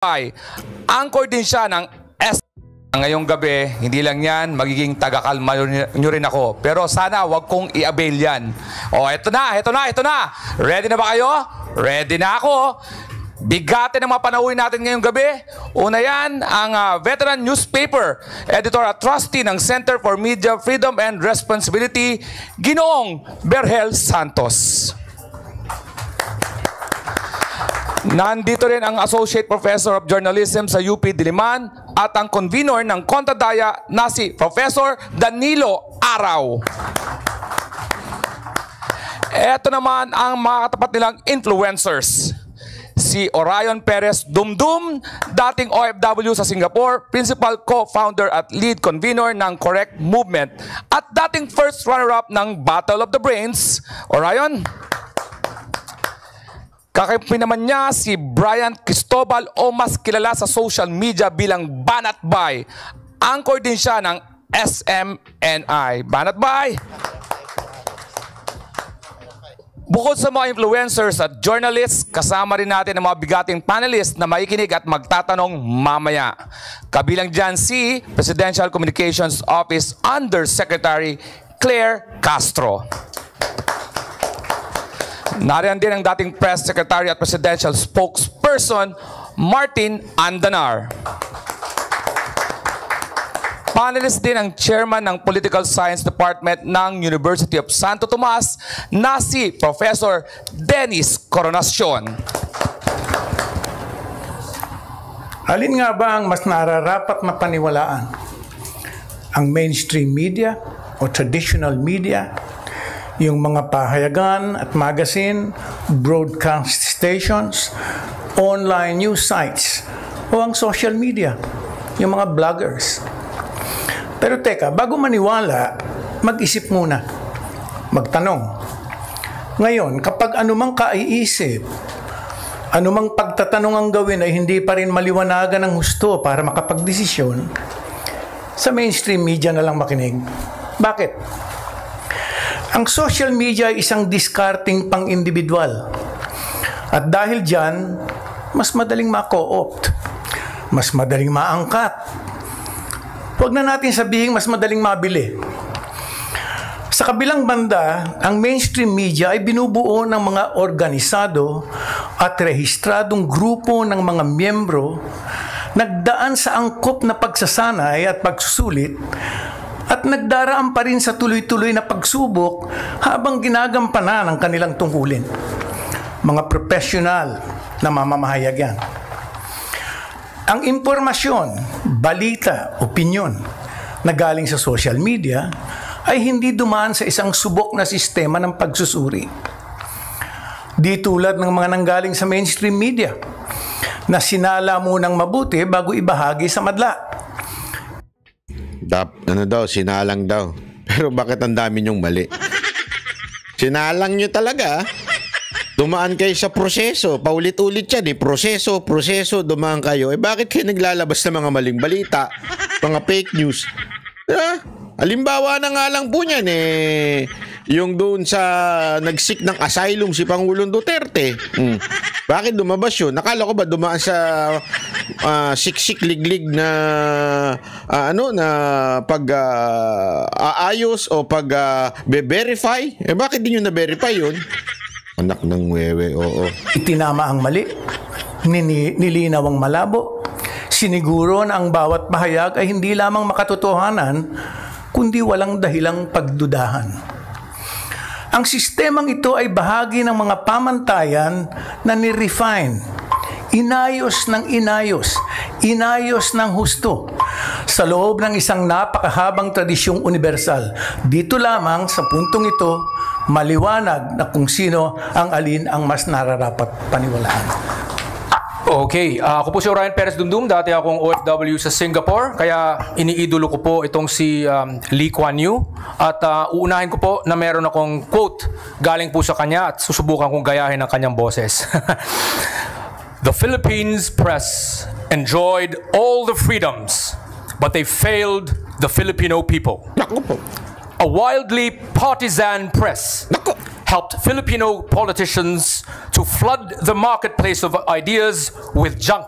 Ay, anchor din siya ng S. Ngayong gabi, hindi lang yan, magiging taga-kalma nyo rin ako. Pero sana wag kong i-avail yan. O, eto na. Ready na ba kayo? Ready na ako. Bigatin ang mga panauhin natin ngayong gabi. Una yan, ang veteran newspaper, editor at trustee ng Center for Media Freedom and Responsibility, Ginoong Berhel Santos. Nandito rin ang Associate Professor of Journalism sa UP Diliman at ang convener ng Kontadaya na si Professor Danilo Araw. Ito naman ang mga katapat nilang influencers. Si Orion Perez Dumdum, dating OFW sa Singapore, principal co-founder at lead convener ng Correct Movement at dating first runner-up ng Battle of the Brains. Orion. Kakampi naman niya si Brian Cristobal o mas kilala sa social media bilang Banat Bay. Anchor din siya ng SMNI. Banat Bay! Bukod sa mga influencers at journalists, kasama rin natin ang mga bigating panelists na makikinig at magtatanong mamaya. Kabilang dyan si Presidential Communications Office Undersecretary Claire Castro. Nariyan din ang dating Press Secretary at Presidential Spokesperson, Martin Andanar. Panelist din ang Chairman ng Political Science Department ng University of Santo Tomas na si Professor Dennis Coronacion. Alin nga ba ang mas nararapat mapaniwalaan? Ang mainstream media o traditional media? Yung mga pahayagan at magazine, broadcast stations, online news sites, o ang social media, yung mga bloggers. Pero teka, bago maniwala, mag-isip muna. Magtanong. Ngayon, kapag anumang kaiisip, anumang pagtatanong ang gawin ay hindi pa rin maliwanagan ng husto para makapagdesisyon, sa mainstream media na lang makinig. Bakit? Ang social media ay isang discarding pang-individual. At dahil dyan, mas madaling ma-co-opt, mas madaling maangkat. Huwag na natin sabihin mas madaling mabili. Sa kabilang banda, ang mainstream media ay binubuo ng mga organisado at rehistradong grupo ng mga miyembro nagdaan sa angkop na pagsasanay at pagsusulit at nagdaraan pa rin sa tuloy-tuloy na pagsubok habang ginagampanan ang kanilang tungkulin. Mga profesional na mamamahayag yan. Ang impormasyon, balita, opinyon na galing sa social media ay hindi dumaan sa isang subok na sistema ng pagsusuri. Di tulad ng mga nanggaling sa mainstream media na sinala munang mabuti bago ibahagi sa madla. Sinalang daw. Pero bakit ang dami niyong mali? Sinalang niyo talaga. Dumaan kayo sa proseso. Paulit-ulit yan eh. Proseso, dumaan kayo. Bakit kayo naglalabas ng mga maling balita? Mga fake news? Halimbawa na nga lang po niyan yung doon sa nagsik ng asylum si Pangulong Duterte. Bakit lumabas yun? Nakala ko ba dumaan sa siksik liglig na na pag-aayos o pag-verify? Bakit din yun na-verify yun? Anak ng wewe, oo. Itinama ang mali, nilinaw ang malabo, siniguro na ang bawat pahayag ay hindi lamang makatotohanan, kundi walang dahilang pagdudahan. Ang sistemang ito ay bahagi ng mga pamantayan na ni-refine, inayos ng husto sa loob ng isang napakahabang tradisyong universal. Dito lamang sa puntong ito, maliwanag na kung sino ang alin ang mas nararapat paniwalaan. Okay, ako po si Orion Perez Dumdum, dati akong OFW sa Singapore, kaya iniidolo ko po itong si Lee Kuan Yew at uunahin ko po na meron akong quote galing po sa kanya at susubukan kong gayahin ang kanyang boses. The Philippines press enjoyed all the freedoms, but they failed the Filipino people. A wildly partisan press helped Filipino politicians to flood the marketplace of ideas with junk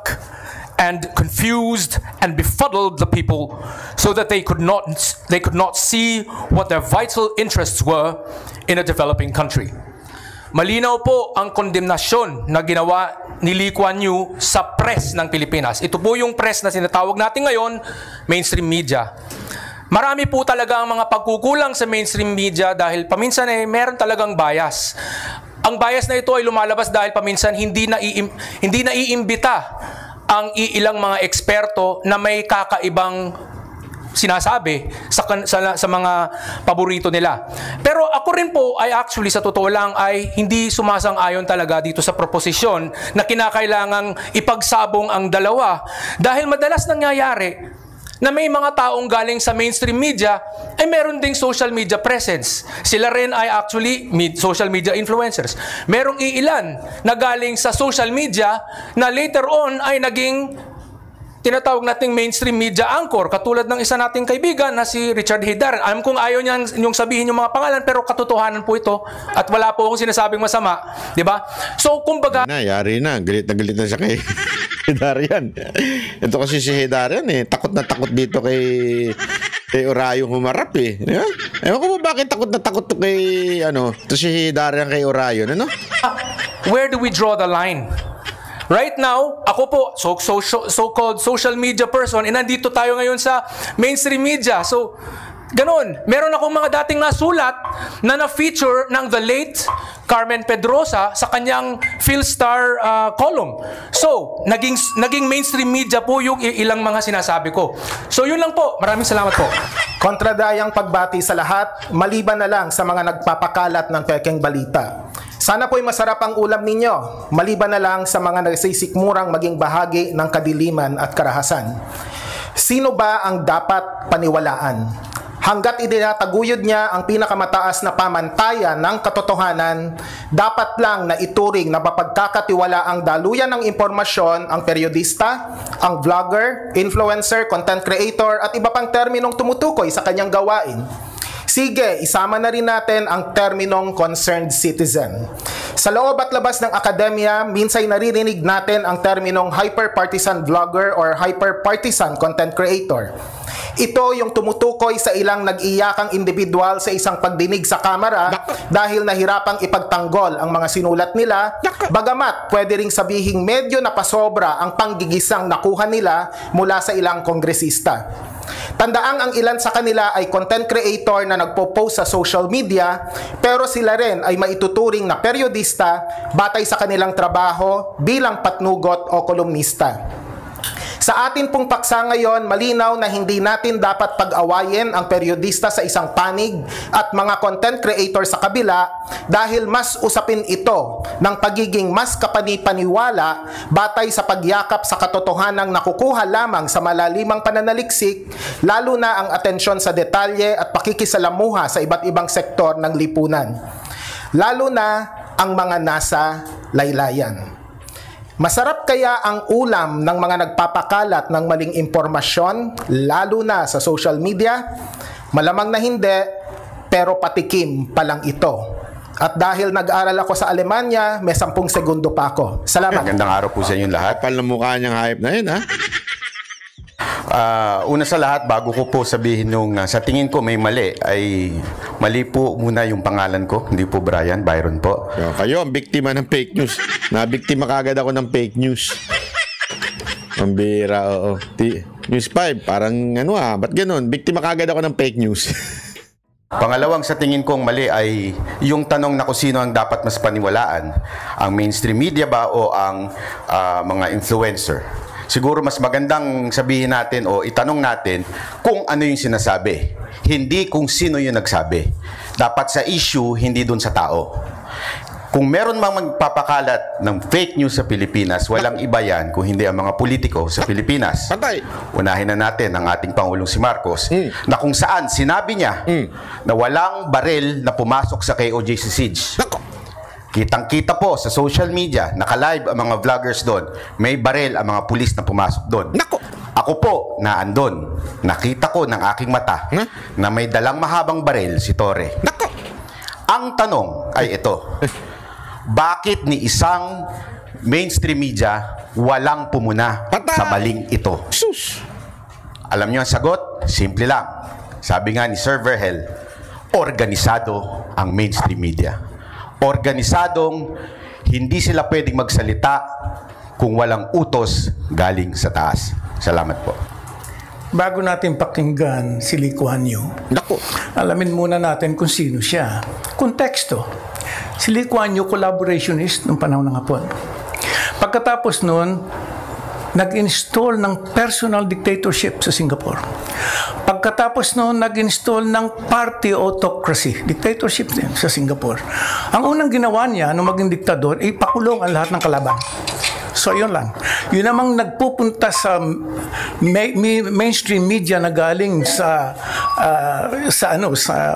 and confused and befuddled the people so that they could not see what their vital interests were in a developing country. Malinaw po ang kondemnasyon na ginawa ni Lee Kuan Yew sa press ng Pilipinas. Ito po yung press na sinatawag natin ngayon, mainstream media. Marami po talaga ang mga pagkukulang sa mainstream media dahil paminsan meron talagang bias. Ang bias na ito ay lumalabas dahil paminsan hindi naiimbita ang ilang mga eksperto na may kakaibang sinasabi sa mga paborito nila. Pero ako rin po ay actually sa totoo lang ay hindi sumasang-ayon talaga dito sa proposisyon na kinakailangang ipagsabong ang dalawa dahil madalas nangyayari na may mga taong galing sa mainstream media ay meron ding social media presence. Sila rin ay actually social media influencers. Merong iilan na galing sa social media na later on ay naging tinatawag nating mainstream media anchor, katulad ng isa nating kaibigan na si Richard Heydaran. Alam kong ayaw niyang sabihin yung mga pangalan, pero katotohanan po ito at wala po akong sinasabing masama, di ba? So, kumbaga... Yari na, galit na siya kay Heydaran. Ito kasi si Heydaran takot na takot dito kay Orayo humarap Yeah? Ewan ko ba bakit takot na takot to kay, to si Heydaran kay Orayo, Where do we draw the line? Right now, ako po, so-called social media person, nandito tayo ngayon sa mainstream media. So, ganun. Meron akong mga dating nasulat na na-feature ng the late Carmen Pedrosa sa kanyang Philstar column. So, naging mainstream media po yung ilang mga sinasabi ko. So, yun lang po. Maraming salamat po. Kontradayang pagbati sa lahat, maliban na lang sa mga nagpapakalat ng pekeng balita. Sana po'y masarap ang ulam ninyo, maliban na lang sa mga nagsisikmurang maging bahagi ng kadiliman at karahasan. Sino ba ang dapat paniwalaan? Hanggat itinataguyod niya ang pinakamataas na pamantayan ng katotohanan, dapat lang na ituring na mapagkakatiwala ang daluyan ng impormasyon ang periodista, ang vlogger, influencer, content creator at iba pang terminong tumutukoy sa kanyang gawain. Sige, isama na rin natin ang terminong concerned citizen. Sa loob at labas ng akademya, minsay naririnig natin ang terminong hyper-partisan vlogger or hyper-partisan content creator. Ito yung tumutukoy sa ilang nag-iyakang individual sa isang pagdinig sa kamera dahil nahirapang ipagtanggol ang mga sinulat nila, bagamat pwede ring sabihing medyo napasobra ang panggigisang nakuha nila mula sa ilang kongresista. Tandaang ang ilan sa kanila ay content creator na nagpo-post sa social media, pero sila rin ay maituturing na periodista batay sa kanilang trabaho bilang patnugot o kolumnista. Sa atin pong paksa ngayon, malinaw na hindi natin dapat pag-awayin ang periodista sa isang panig at mga content creator sa kabila dahil mas usapin ito ng pagiging mas kapanipaniwala batay sa pagyakap sa katotohanang nakukuha lamang sa malalimang pananaliksik, lalo na ang atensyon sa detalye at pakikisalamuha sa iba't ibang sektor ng lipunan, lalo na ang mga nasa laylayan. Masarap kaya ang ulam ng mga nagpapakalat ng maling impormasyon, lalo na sa social media? Malamang na hindi, pero patikim pa lang ito. At dahil nag-aral ako sa Alemanya, may 10 segundo pa ako. Salamat. Magandang araw po sa inyong lahat. Kapal na mukha niyang hype na yun, ha? Una sa lahat, bago ko po sabihin yung sa tingin ko may mali, ay mali po muna yung pangalan ko. Hindi po Brian, Byron po. Kayo ang biktima ng fake news. Nabiktima kagad ako ng fake news. Ang bira, oo. News 5, parang ba't ganun? Biktima kagad ako ng fake news. Pangalawang sa tingin kong mali ay yung tanong na kung sino ang dapat mas paniwalaan. Ang mainstream media ba o ang mga influencer? Siguro mas magandang sabihin natin o itanong natin kung ano yung sinasabi. Hindi kung sino yung nagsabi. Dapat sa issue, hindi dun sa tao. Kung meron mang magpapakalat ng fake news sa Pilipinas, walang iba yan kung hindi ang mga politiko sa Pilipinas. Patay. Unahin na natin ang ating Pangulong si Marcos na kung saan sinabi niya na walang baril na pumasok sa KOJC Siege. Kitang-kita po sa social media, naka-live ang mga vloggers doon. May baril ang mga pulis na pumasok doon. Ako po, naandun. Nakita ko ng aking mata na may dalang mahabang baril si Torre. Ang tanong ay ito. Bakit ni isang mainstream media walang pumuna Patay! sa maling ito. Sus! Alam niyo ang sagot? Simple lang. Sabi nga ni Sir Verhel, organisado ang mainstream media. Organisadong hindi sila pwedeng magsalita kung walang utos galing sa taas. Salamat po. Bago natin pakinggan si Lee Kuan Yew, Naku. alamin muna natin kung sino siya. Konteksto. Si Lee Kuan Yew, collaborationist noong panahon ng Hapon. Pagkatapos noon, nag-install ng personal dictatorship sa Singapore. Pagkatapos noon, nag-install ng party autocracy, dictatorship din sa Singapore. Ang unang ginawa niya nung maging diktador ay pakulong ang lahat ng kalaban. So, yun lang. Yun namang nagpupunta sa mainstream media na galing sa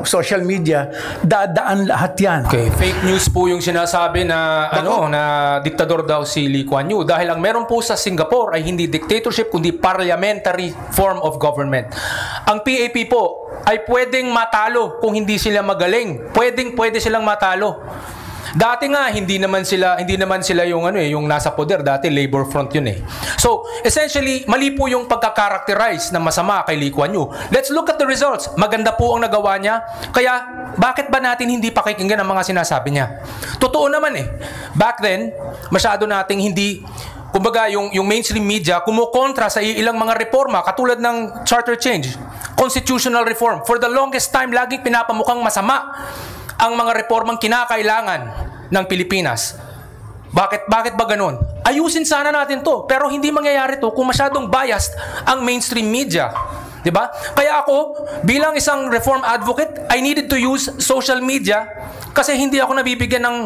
social media, dadaan lahat yan. Okay, fake news po yung sinasabi na na diktador daw si Lee Kuan Yew dahil ang meron po sa Singapore ay hindi dictatorship kundi parliamentary form of government. Ang PAP po ay pwedeng matalo kung hindi sila magaling. Pwede silang matalo. Dati nga hindi naman sila yung yung nasa poder, dati labor front yun eh. So, essentially mali po yung pagka-characterize na masama kay Lee Kuan Yew. Let's look at the results. Maganda po ang nagawa niya. Kaya bakit ba natin hindi pakikinggan ang mga sinasabi niya? Totoo naman eh. Back then, masyado nating hindi kumbaga yung mainstream media kumukontra sa ilang mga reforma katulad ng charter change, constitutional reform. For the longest time, laging pinapamukhang masama ang mga reformang kinakailangan ng Pilipinas. Bakit ba ganun? Ayusin sana natin to, pero hindi mangyayari to kung masyadong biased ang mainstream media. 'Di ba? Kaya ako, bilang isang reform advocate, I needed to use social media kasi hindi ako nabibigyan ng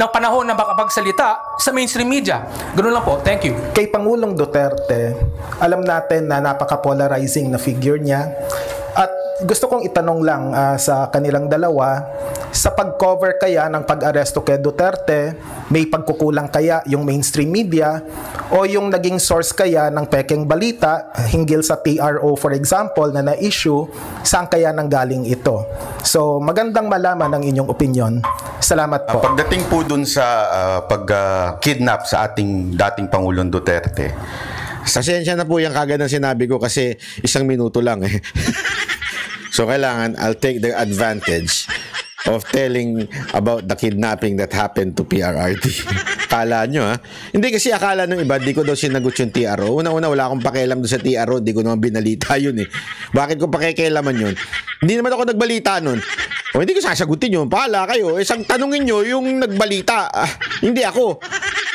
panahon na makapagsalita sa mainstream media. Ganun lang po. Thank you. Kay Pangulong Duterte, alam natin na napaka-polarizing na figure niya. At gusto kong itanong lang sa kanilang dalawa, sa pag-cover kaya ng pag-aresto kay Duterte, may pagkukulang kaya yung mainstream media o yung naging source kaya ng pekeng balita hinggil sa TRO for example na na-issue, saan kaya nanggaling ito? So magandang malaman ang inyong opinion. Salamat po. Pagdating po dun sa pag-kidnap sa ating dating Pangulong Duterte, Pasensya na po yung kagad ng sinabi ko kasi 1 minuto lang eh. So kailangan, I'll take the advantage of telling about the kidnapping that happened to PRRD. Akala nyo ha? Hindi kasi akala ng iba, di ko daw sinagot yung TRO. Una-una, wala akong pakialam doon sa TRO, di ko naman binalita yun eh. Bakit ko pakikialaman yun? Hindi naman ako nagbalita nun. O hindi ko sasagutin yun. Pahala kayo. Isang tanungin nyo yung nagbalita. Hindi ako.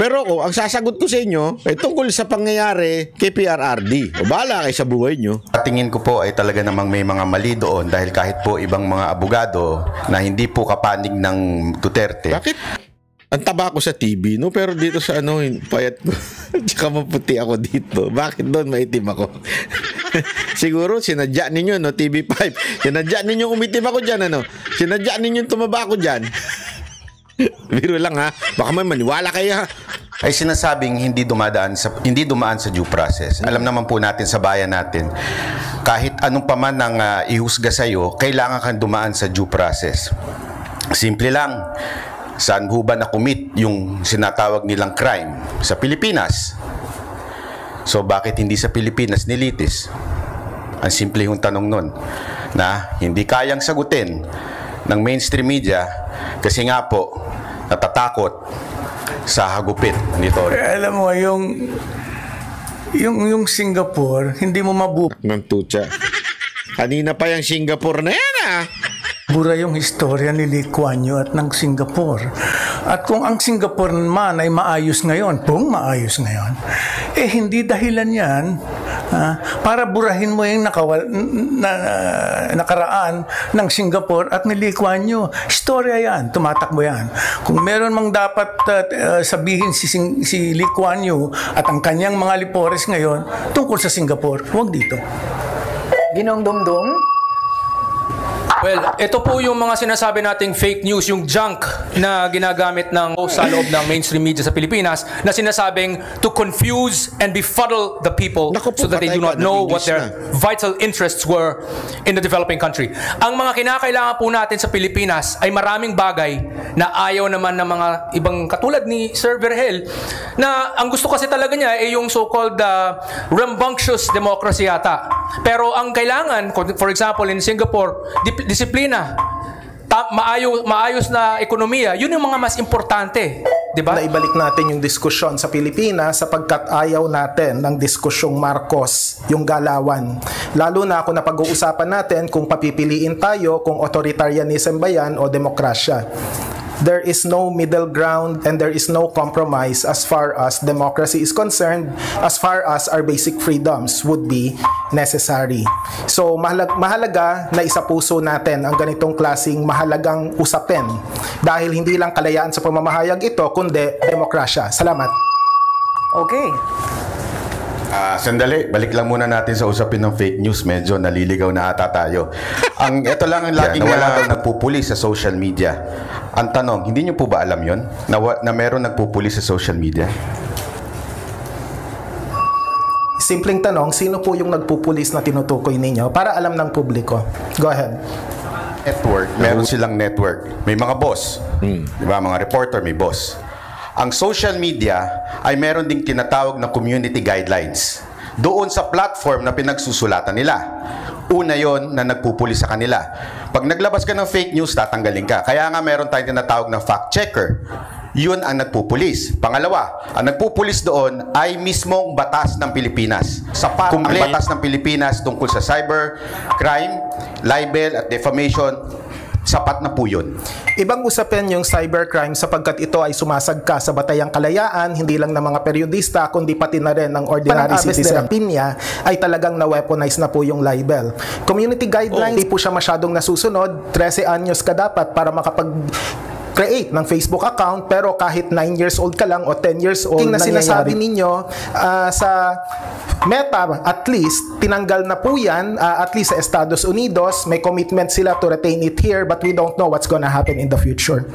Pero ako, ang sasagot ko sa inyo ay tungkol sa pangyayari kay PRRD. O bahala kayo sa buhay nyo. tingin ko po ay talaga namang may mga mali doon dahil kahit po ibang mga abogado na hindi po kapanig ng Duterte. Bakit? Ang taba ko sa TV, no? Pero dito sa payat ko. Tsaka maputi ako dito. Bakit doon maitim ako? Siguro, sinadya ninyo, no? TV5. Sinadya ninyo umitim ako dyan, ano? Sinadya ninyo tumaba ako dyan. Biro lang, ha? Baka may maniwala kayo, ha? Ay sinasabing hindi dumaan sa due process. Alam naman po natin sa bayan natin, kahit anong paman ang ihusga sa iyo, kailangan kang dumaan sa due process. Simple lang. Saan ho ba na-commit yung sinatawag nilang crime? Sa Pilipinas. So bakit hindi sa Pilipinas nilitis? Ang simple yung tanong nun na hindi kayang sagutin ng mainstream media kasi nga po natatakot sa hagupit nito. Alam mo, yung Singapore, hindi mo Ng tutsa. Kanina pa yung Singapore na yan, ha? bura yung historya ni Lee Kuan Yew at ng Singapore. At kung ang Singapore man ay maayos ngayon, maayos ngayon, hindi dahilan yan para burahin mo yung nakaraan ng Singapore at ni Lee Kuan Yew. Historya yan, tumatakbo yan. Kung meron mang dapat sabihin si Lee Kuan Yew at ang kanyang mga lipores ngayon tungkol sa Singapore, huwag dito. Ginong Dumdum? Well, ito po yung mga sinasabi nating fake news, yung junk na ginagamit ng sa loob ng mainstream media sa Pilipinas na sinasabing to confuse and befuddle the people Naku po, so that they patay do not ka, know nag-English what their vital interests were in the developing country. Ang mga kinakailangan po natin sa Pilipinas ay maraming bagay na ayaw naman ng mga ibang katulad ni Sir Virgel na ang gusto kasi talaga niya ay yung so-called rambunctious democracy yata. Pero ang kailangan, for example, in Singapore, disiplina, maayos na ekonomiya, yun yung mga mas importante. Diba? Na ibalik natin yung diskusyon sa Pilipinas sapagkat ayaw natin ng diskusyong Marcos, yung galawan. Lalo na kung napag-uusapan natin kung papipiliin tayo kung authoritarianism ba yan o demokrasya. There is no middle ground and there is no compromise as far as democracy is concerned, as far as our basic freedoms would be necessary. So mahalaga na isapuso natin ang ganitong klaseng mahalagang usapin dahil hindi lang kalayaan sa pamamahayag ito kundi demokrasya. Salamat. Okay. Sandali, balik lang muna natin sa usapin ng fake news. Medyo naliligaw na ata tayo. Ito lang ang laging nagpupuli sa social media. Ang tanong, hindi nyo po ba alam yon na meron nagpupuli sa social media? Simpleng tanong, sino po yung nagpupulis na tinutukoy ninyo para alam ng publiko? Go ahead. Network. Meron silang network. May mga boss. Diba? Mga reporter, may boss. Ang social media ay meron ding tinatawag na community guidelines. Doon sa platform na pinagsusulatan nila. Una yon na nagpupuli sa kanila. Pag naglabas ka ng fake news, tatanggalin ka. Kaya nga meron tayong tinatawag na fact checker. Yun ang nagpupulis. Pangalawa, ang nagpupulis doon ay mismong batas ng Pilipinas. Sapat ang batas ng Pilipinas tungkol sa cyber, crime, libel at defamation. Sapat na po yun. Ibang usapin yung cybercrime sapagkat ito ay sumasagka sa batayang kalayaan, hindi lang ng mga periodista, kundi pati na rin ng ordinary citizen. Pinya ay talagang na-weaponize na po yung libel. Community guidelines, hindi po siya masyadong nasusunod. 13 anyos ka dapat para makapag-create ng Facebook account, pero kahit 9 years old ka lang o 10 years old, na sinasabi ninyo sa Meta, at least, tinanggal na po yan, at least sa Estados Unidos, may commitment sila to retain it here, but we don't know what's gonna happen in the future.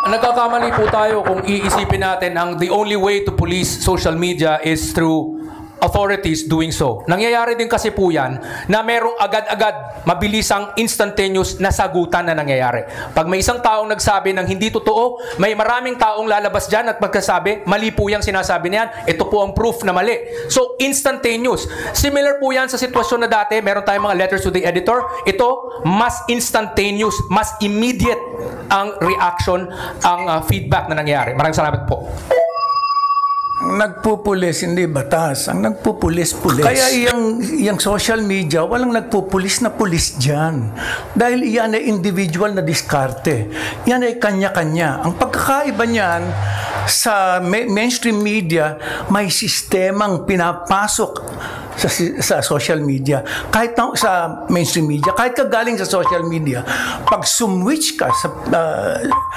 Nagkakamali po tayo kung iisipin natin ang the only way to police social media is through authorities doing so. Nangyayari din kasi po yan na merong agad-agad, mabilisang instantaneous na sagutan na nangyayari. Pag may isang taong nagsabi ng hindi totoo, may maraming taong lalabas dyan at magkasabi, mali po yung sinasabi niyan, ito po ang proof na mali. So, instantaneous. Similar po yan sa sitwasyon na dati, meron tayong mga letters to the editor. Ito, mas instantaneous, mas immediate ang reaction, ang feedback na nangyayari. Maraming salamat po. Nagpupulis, hindi batas. Ang nagpupulis-pulis. Kaya yung social media, walang nagpupulis na pulis dyan. Dahil iyan ay individual na diskarte. Yan ay kanya-kanya. Ang pagkakaiba niyan, sa mainstream media, may sistemang pinapasok sa social media. Kahit sa mainstream media, kahit ka galing sa social media, pag sumwitch ka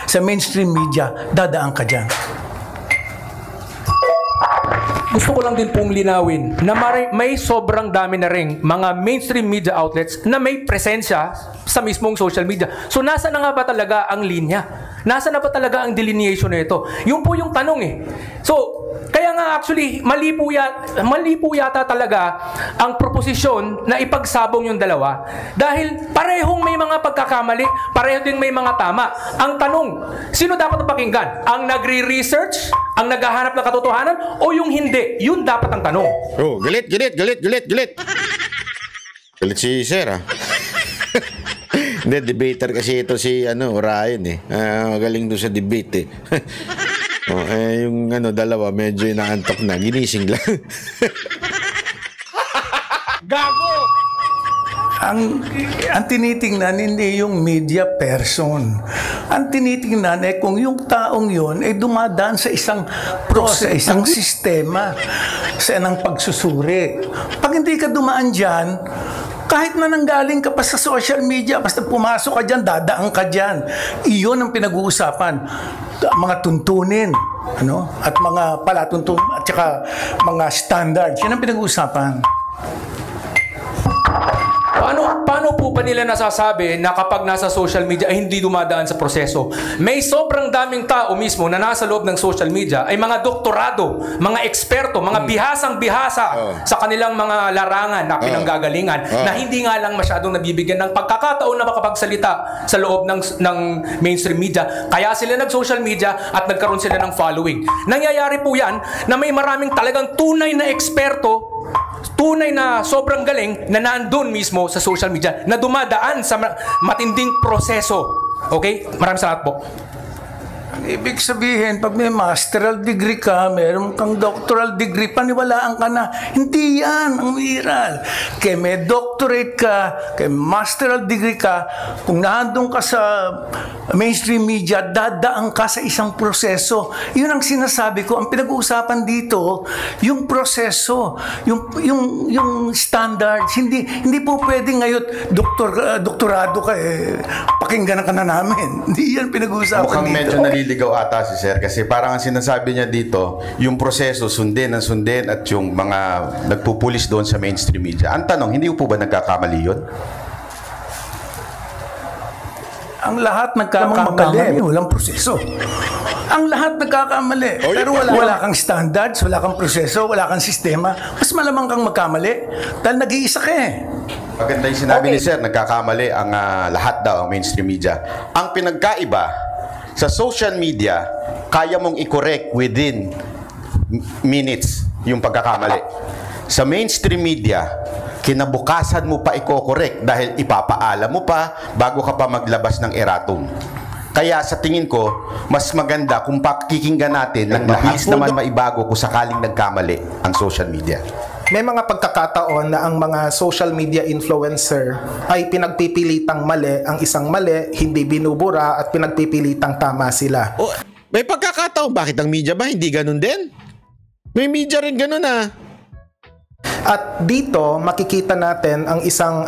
sa mainstream media, dadaan ka dyan. Gusto ko lang din pong linawin na may sobrang dami na ring mga mainstream media outlets na may presensya sa mismong social media. So, nasa na nga ba talaga ang linya? Nasa na ba talaga ang delineation na ito? Yun po yung tanong eh. So, kaya nga actually, mali po yata talaga ang proposisyon na ipagsabong yung dalawa. Dahil parehong may mga pagkakamali, pareho ding may mga tama. Ang tanong, sino dapat napakinggan? Ang nagre-research? Ang naghahanap ng katotohanan? O yung hindi? Yun dapat ang tanong. Oh, galit. Galit si Sir, ah. Hindi, debater kasi ito si Ryan eh. Galing doon sa debate eh. Yung dalawa medyo inaantok na. Ginising lang. Gago! Ang tinitingnan hindi yung media person. Ang tinitingnan ay kung yung taong yun ay dumadaan sa isang process, isang sistema sa ng pagsusuri. Pag hindi ka dumaan dyan, kahit na nanggaling ka pa sa social media, basta pumasok ka dyan, dadaan ka dyan. Iyon ang pinag-uusapan. Mga tuntunin, at mga palatuntunin, at saka mga standards. Yan ang pinag-uusapan. Paano po po ba nila nasasabi na kapag nasa social media ay hindi dumadaan sa proseso? May sobrang daming tao mismo na nasa loob ng social media ay mga doktorado, mga eksperto, mga bihasang-bihasa sa kanilang mga larangan na pinanggagalingan na hindi nga lang masyadong nabibigyan ng pagkakataon na makapagsalita sa loob ng mainstream media. Kaya sila nag-social media at nagkaroon sila ng following. Nangyayari po yan na may maraming talagang tunay na eksperto, tunay na sobrang galing na nandun mismo sa social media na dumadaan sa matinding proseso. Okay? Maraming salamat po. Ang ibig sabihin, pag may masteral degree ka, meron kang doctoral degree, paniwalaan ka na. Hindi yan ang viral. Kaya may doctorate ka, kaya masteral degree ka, kung nahandong ka sa mainstream media, dadaan ka sa isang proseso. Yun ang sinasabi ko. Ang pinag-uusapan dito, yung proseso, yung standards. Hindi po pwede ngayon, doktorado ka, pakinggan ka na namin. Hindi yan pinag-uusapan Mukhang dito. medyo naliligaw ata si Sir kasi parang ang sinasabi niya dito, yung proseso sundin at yung mga nagpupulis doon sa mainstream media. Ang tanong, hindi po ba nagkakamali yun? Ang lahat nagkakamali, walang proseso. Ang lahat nagkakamali. Pero wala kang standards, wala kang proseso, wala kang sistema. Mas malamang kang magkamali dahil nag-iisa ka eh. Maganda yung sinabi ni Sir, nagkakamali ang lahat daw, ang mainstream media. Ang pinagkaiba, sa social media, kaya mong i-correct within minutes yung pagkakamali. Sa mainstream media, kinabukasan mo pa i-correct dahil ipapaalam mo pa bago ka pa maglabas ng erratum. Kaya sa tingin ko, mas maganda kung pakikinggan natin ng mabilis naman maibago kung sakaling nagkamali ang social media. May mga pagkakataon na ang mga social media influencer ay pinagpipilitang mali ang isang mali, hindi binubura at pinagpipilitang tama sila. May pagkakataon, bakit ang media ba hindi ganun din? May media rin ganun At dito, makikita natin ang isang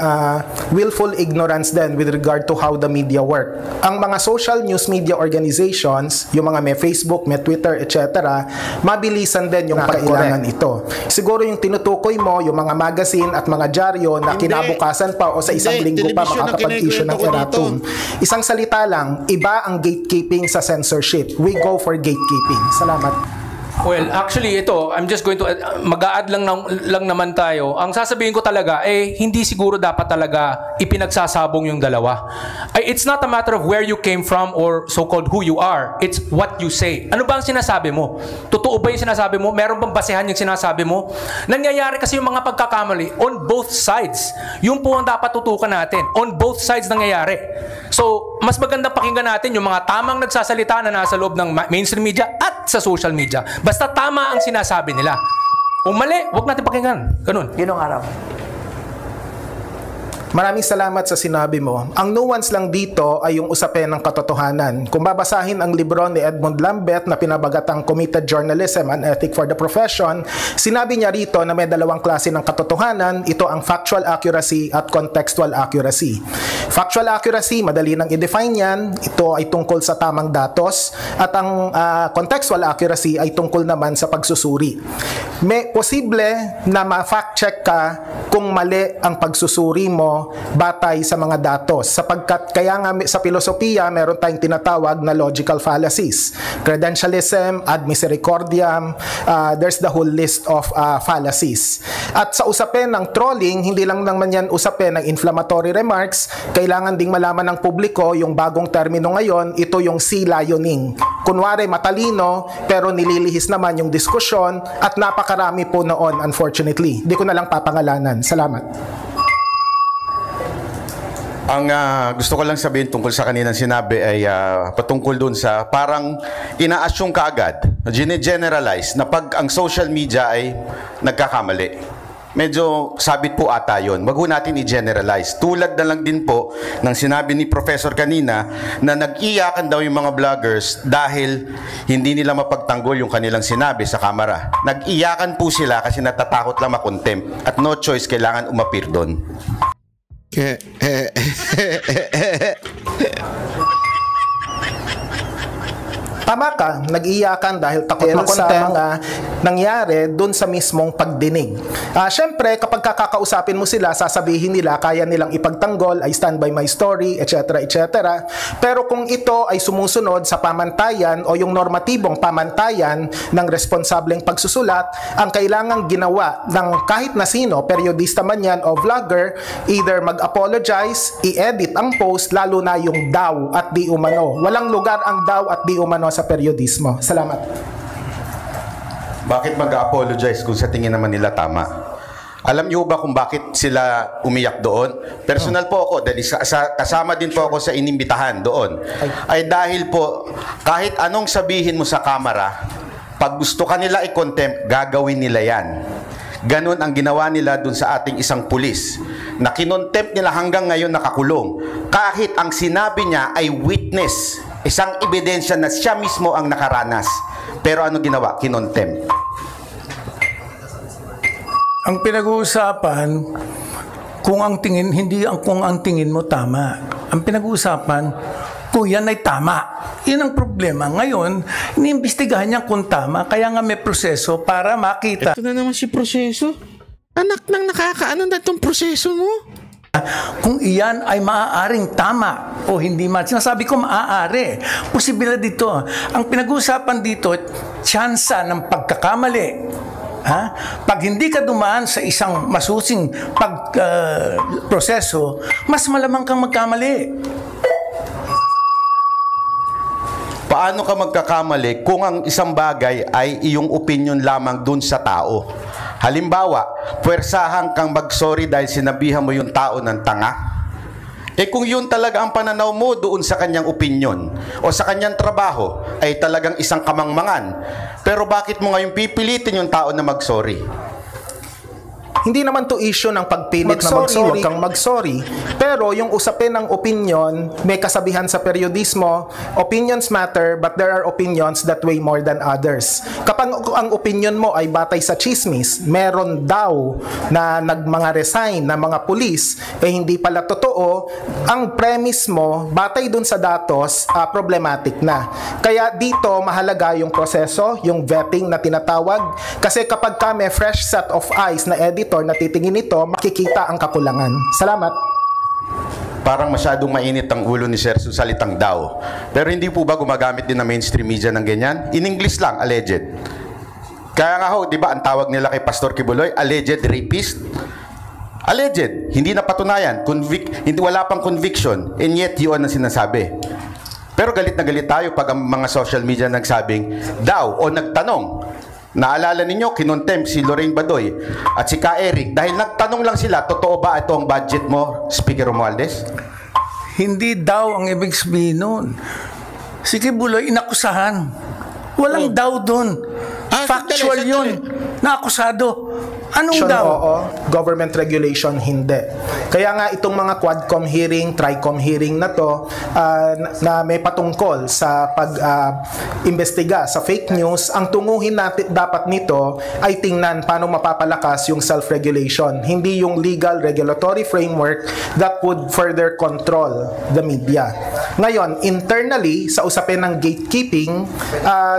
willful ignorance din with regard to how the media work. Ang mga social news media organizations, yung mga may Facebook, may Twitter, etc., mabilisan din yung kailangan ito. Siguro yung tinutukoy mo, yung mga magazine at mga dyaryo na kinabukasan pa o sa isang linggo pa makakapag-issue ng erratum. Isang salita lang, iba ang gatekeeping sa censorship. We go for gatekeeping. Salamat. Well, actually ito, I'm just going to mag-a-add lang naman tayo. Ang sasabihin ko talaga hindi siguro dapat talaga ipinagsasabong yung dalawa. It's not a matter of where you came from or so-called who you are. It's what you say. Ano ba ang sinasabi mo? Totoo ba yung sinasabi mo? Meron bang basehan yung sinasabi mo? Nangyayari kasi yung mga pagkakamali on both sides. Yung po ang dapat tutukan natin. On both sides nangyayari. So, mas magandang pakinggan natin yung mga tamang nagsasalita na nasa loob ng mainstream media at sa social media. Basta tama ang sinasabi nila. Kung mali, huwag natin pakinggan. Ganun. Ginong Araw. Maraming salamat sa sinabi mo. Ang nuance lang dito ay yung usapin ng katotohanan. Kung babasahin ang libro ni Edmund Lambert na pinabagatang Committed Journalism and Ethic for the Profession, sinabi niya rito na may dalawang klase ng katotohanan. Ito ang factual accuracy at contextual accuracy. Factual accuracy, madali nang i-define yan. Ito ay tungkol sa tamang datos. At ang contextual accuracy ay tungkol naman sa pagsusuri. May posible na ma-fact check ka kung mali ang pagsusuri mo batay sa mga datos, sapagkat kaya nga sa filosofiya meron tayong tinatawag na logical fallacies, credentialism, ad misericordiam, there's the whole list of fallacies. At sa usapin ng trolling, hindi lang naman yan usapin ng inflammatory remarks, kailangan ding malaman ng publiko yung bagong termino ngayon, ito yung sea lioning. Kunwari matalino pero nililihis naman yung diskusyon at napakarami po noon, unfortunately. Hindi ko na lang papangalanan. Salamat. Ang gusto ko lang sabihin tungkol sa kaninang sinabi ay patungkol dun sa parang ina-assume ka agad, gine-generalize na pag ang social media ay nagkakamali. Medyo sabit po ata yun. Wag ho natin i-generalize. Tulad na lang din po ng sinabi ni Professor kanina na nag-iyakan daw yung mga vloggers dahil hindi nila mapagtanggol yung kanilang sinabi sa kamera. Nag-iyakan po sila kasi natatakot lang makontempt at no choice, kailangan umapir doon. Tama ka, nag-iyakan dahil takot na sa mga nangyari doon sa mismong pagdinig. Siyempre, kapag kakakausapin mo sila, sasabihin nila, kaya nilang ipagtanggol, I stand by my story, etc. etc. Pero kung ito ay sumusunod sa pamantayan o yung normatibong pamantayan ng responsableng pagsusulat, ang kailangang ginawa ng kahit na sino, periodista man yan o vlogger, either mag-apologize, i-edit ang post, lalo na yung daw at di umano. Walang lugar ang daw at di umano sa periodismo. Salamat. Bakit mag-apologize kung sa tingin naman nila tama? Alam niyo ba kung bakit sila umiyak doon? Personal po ako, dahil kasama din po ako sa inimbitahan doon. Ay dahil po, kahit anong sabihin mo sa kamera, pag gusto ka nila i-contempt, gagawin nila yan. Ganon ang ginawa nila dun sa ating isang pulis na kinontempt nila hanggang ngayon nakakulong. Kahit ang sinabi niya ay witness, isang ebidensya na siya mismo ang nakaranas. Pero ano ginawa? Kinontempt. Ang pinag-uusapan, kung ang tingin, hindi kung ang tingin mo tama. Ang pinag-uusapan, kung yan ay tama. Yan ang problema. Ngayon, iniimbestigahan niya kung tama, kaya nga may proseso para makita. Ito na naman si proseso. Anak nang nakakaano na itong proseso mo? Kung iyan ay maaaring tama o hindi man. Sinasabi ko maaari. Posibilidad dito. Ang pinag-uusapan dito, tsansa ng pagkakamali. Pag hindi ka dumaan sa isang masusing proseso, mas malamang kang magkamali. Paano ka magkakamali kung ang isang bagay ay iyong opinion lamang dun sa tao? Halimbawa, puwersahan kang mag-sorry dahil sinabihan mo yung tao ng tanga. Kung yun talaga ang pananaw mo doon sa kanyang opinion o sa kanyang trabaho, ay talagang isang kamangmangan. Pero bakit mo ngayon pipilitin yung tao na mag-sorry? Hindi naman to issue ng pagpilit na mag-sorry, huwag kang mag-sorry. Pero yung usapin ng opinion, may kasabihan sa periodismo, opinions matter, but there are opinions that weigh more than others. Kapag ang opinion mo ay batay sa chismis, meron daw na mga resign na mga pulis, hindi pala totoo, ang premise mo, batay dun sa datos, problematic na. Kaya dito, mahalaga yung proseso, yung vetting na tinatawag. Kasi kapag ka may fresh set of eyes na editor na titingin nito, makikita ang kakulangan. Salamat. Parang masyadong mainit ang ulo ni Sir sa salitang daw. Pero hindi po ba gumagamit din ng mainstream media ng ganyan? In English lang, alleged. Kaya nga ho, di ba, ang tawag nila kay Pastor Kibuloy, alleged rapist? Alleged, hindi napatunayan, hindi, wala pang conviction, and yet yun ang sinasabi. Pero galit na galit tayo pag ang mga social media nagsabing daw o nagtanong. Naalala ninyo, kinontempt si Lorraine Badoy at si Ka Eric dahil nagtanong lang sila, totoo ba ito ang budget mo, Speaker Romualdez? Hindi daw ang ibig sabihin nun. Si Kibuloy, inakusahan. Walang daw doon. Factual yun. Naakusado. Anong daw? Oo, government regulation hindi. Kaya nga itong mga Quadcom hearing, Tricom hearing na to, na may patungkol sa pag-imbestiga sa fake news, ang tunguhin natin dapat nito ay tingnan paano mapapalakas yung self-regulation, hindi yung legal regulatory framework that would further control the media. Ngayon, internally, sa usapin ng gatekeeping,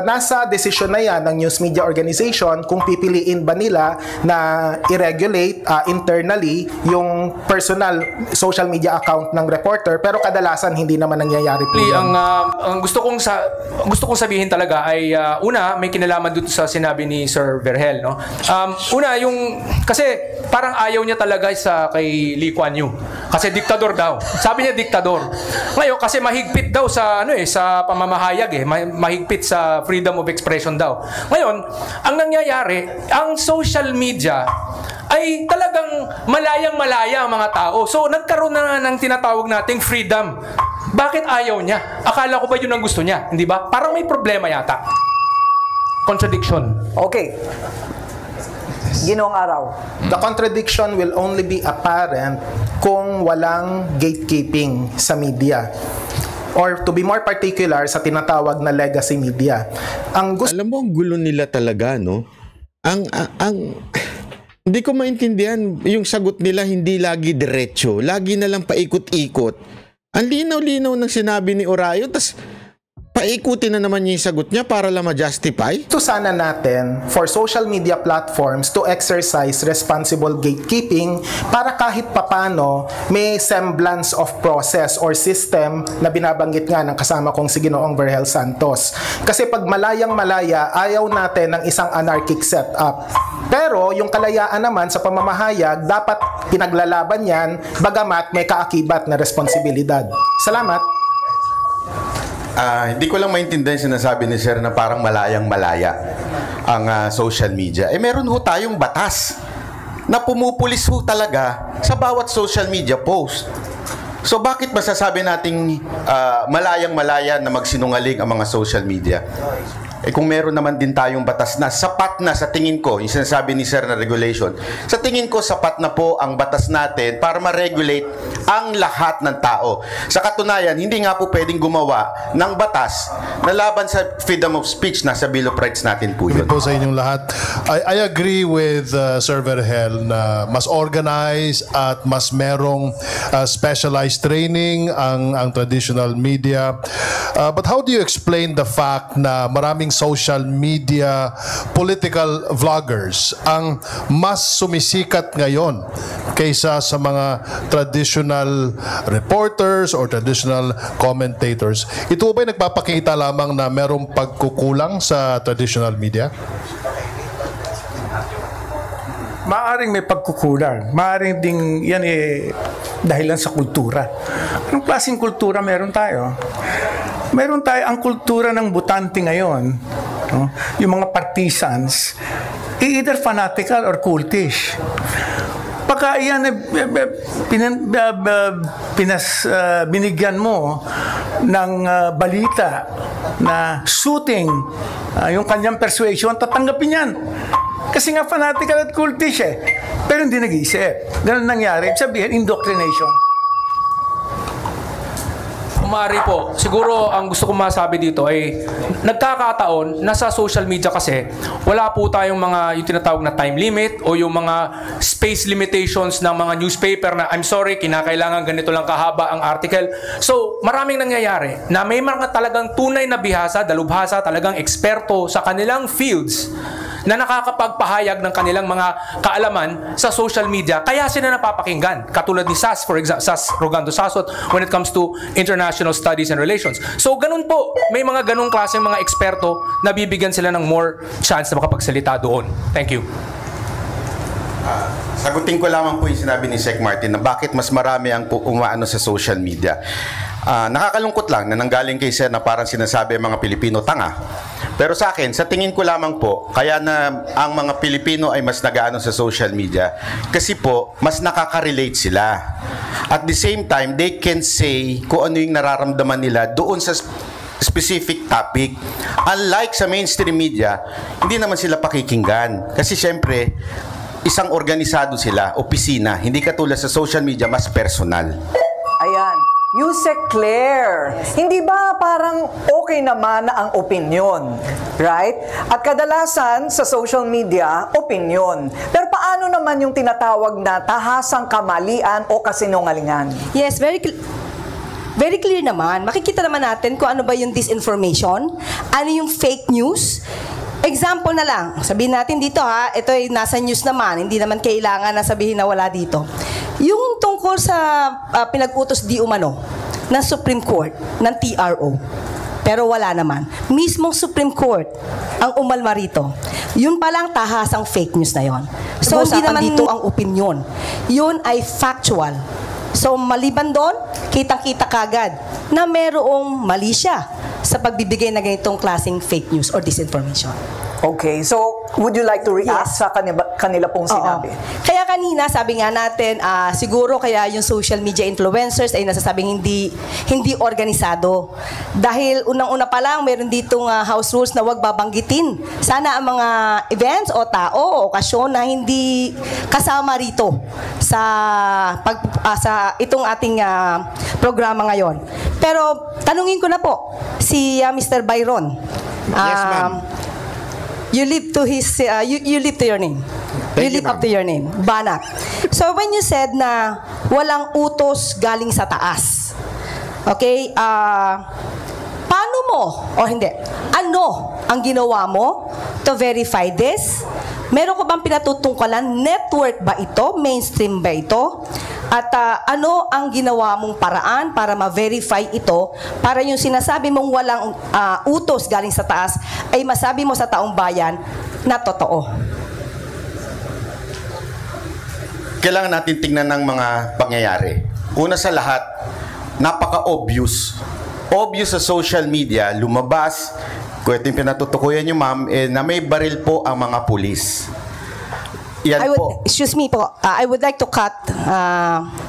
nasa desisyon na yan ng news media organization kung pipiliin ba nila na i-regulate internally yung personal social media account ng reporter, pero kadalasan hindi naman nangyayari po yun. Ang gusto kong sabihin talaga ay una, may kinalaman dito sa sinabi ni Sir Verhel, no? Una, kasi parang ayaw niya talaga kay Lee Kuan Yew. Kasi diktador daw. Sabi niya diktador. Ngayon kasi mahigpit daw sa sa pamamahayag mahigpit sa freedom of expression daw. Ngayon, ang nangyayari, ang social media ay talagang malayang-malaya ang mga tao. So, nagkaroon na ng tinatawag nating freedom. Bakit ayaw niya? Akala ko ba yun ang gusto niya? Hindi ba? Parang may problema yata. Contradiction. Okay. Ginoong Araw. The contradiction will only be apparent kung walang gatekeeping sa media. Or to be more particular, sa tinatawag na legacy media. Alam mo, ang gulo nila talaga, no? Hindi ko maintindihan yung sagot nila, hindi lagi diretso. Lagi na lang paikot-ikot. Ang linaw-linaw ng sinabi ni Orayo, tas paikutin na naman niya yung sagot niya para lang ma-justify. Ito sana natin for social media platforms to exercise responsible gatekeeping para kahit papano may semblance of process or system na binabanggit nga ng kasama kong si Ginoong Vergel Santos. Kasi pag malayang-malaya, ayaw natin ng isang anarchic setup. Pero yung kalayaan naman sa pamamahayag, dapat pinaglalaban yan bagamat may kaakibat na responsibilidad. Salamat. Hindi ko lang maintindihan sinasabi ni Sir na parang malayang-malaya ang social media. Meron ho tayong batas na pumupulis ho talaga sa bawat social media post. So bakit masasabi nating malayang-malaya na magsinungaling ang mga social media? Kung meron naman din tayong batas na sapat na sa tingin ko, yung sinasabi ni Sir na regulation, sa tingin ko sapat na po ang batas natin para ma-regulate ang lahat ng tao. Sa katunayan, hindi nga po pwedeng gumawa ng batas na laban sa freedom of speech na sa Bill of Rights natin po yun. Po sa inyong lahat, I agree with Sir Vergel na mas organized at mas merong specialized training ang traditional media. But how do you explain the fact na maraming social media political vloggers ang mas sumisikat ngayon kaysa sa mga traditional reporters or traditional commentators? Ito ba nagpapakita lamang na merong pagkukulang sa traditional media? Maaring may pagkukulang. Maaring ding yan dahilan sa kultura. Anong klaseng kultura meron tayo? Meron tayo ang kultura ng butante ngayon. No? Yung mga partisans, either fanatical or cultish. Pagka yan binigyan mo ng balita na suiting yung kanyang persuasion, tatanggapin yan. Kasi nga fanatical at cultish Pero hindi nag-iisip. Ganun nangyari. Sabihin, indoctrination. Kumari po, siguro ang gusto kong masabi dito ay nagkakataon na sa social media kasi wala po tayong mga yung tinatawag na time limit o yung mga space limitations ng mga newspaper na I'm sorry, kinakailangan ganito lang kahaba ang article. So, maraming nangyayari na may mga talagang tunay na bihasa, dalubhasa, talagang eksperto sa kanilang fields na nakakapagpahayag ng kanilang mga kaalaman sa social media. Kaya sila napapakinggan. Katulad ni SAS, for example, SAS Rogando Sasot when it comes to international studies and relations. So, ganun po. May mga ganung klaseng mga eksperto na bibigyan sila ng more chance na makapagsalita doon. Thank you. Sagutin ko lamang po yung sinabi ni Sec Martin na bakit mas marami ang umaano sa social media. Nakakalungkot lang na nanggaling kay Sir na parang sinasabi ang mga Pilipino tanga. Pero sa akin, sa tingin ko lamang po, kaya na ang mga Pilipino ay mas nagaano sa social media kasi po, mas nakaka-relate sila. At the same time, they can say kung ano yung nararamdaman nila doon sa specific topic. Unlike sa mainstream media, hindi naman sila pakikinggan. Kasi syempre, isang organisado sila, opisina. Hindi katulad sa social media, mas personal. Ayan. Yusek Claire, hindi ba parang okay naman na ang opinion, right? At kadalasan sa social media, opinion. Pero paano naman yung tinatawag na tahasang kamalian o kasinungalingan? Yes, very clear naman. Makikita naman natin kung ano ba yung disinformation, ano yung fake news. Example na lang, sabihin natin dito ito ay nasa news naman, hindi naman kailangan na sabihin na wala dito. Yung tungkol sa pinag-utos di umano ng Supreme Court, ng TRO. Pero wala naman. Mismong Supreme Court ang umalma rito. Yun palang tahasang fake news na yon. So, hindi naman dito ang opinion. Yun ay factual. So, maliban doon, kitang-kita kagad na merong mali siya sa pagbibigay na ganitong klaseng fake news or disinformation. Okay, so would you like to react sa kanila pong sinabi? Kaya kanina, sabi nga natin, siguro kaya yung social media influencers ay nasasabing hindi organisado. Dahil unang-una pa lang, meron ditong house rules na huwag babanggitin. Sana ang mga events o tao o okasyon na hindi kasama rito sa itong ating programa ngayon. Pero tanungin ko na po si Mr. Byron. Yes, ma'am. You live to his you live to your name. You live up to your name. Banak. So when you said na walang utos galing sa taas. Okay? Paano mo, o hindi, ano ang ginawa mo to verify this? Meron ko bang pinatutungkalan? Network ba ito? Mainstream ba ito? At ano ang ginawa mong paraan para ma-verify ito para yung sinasabi mong walang utos galing sa taas ay masabi mo sa taong bayan na totoo? Kailangan natin tingnan ng mga pangyayari. Una sa lahat, napaka-obvious. Obvious sa social media, lumabas, kung ito yung pinatutukuyan nyo, ma'am, na may baril po ang mga pulis. Yan po. Excuse me po, I would like to cut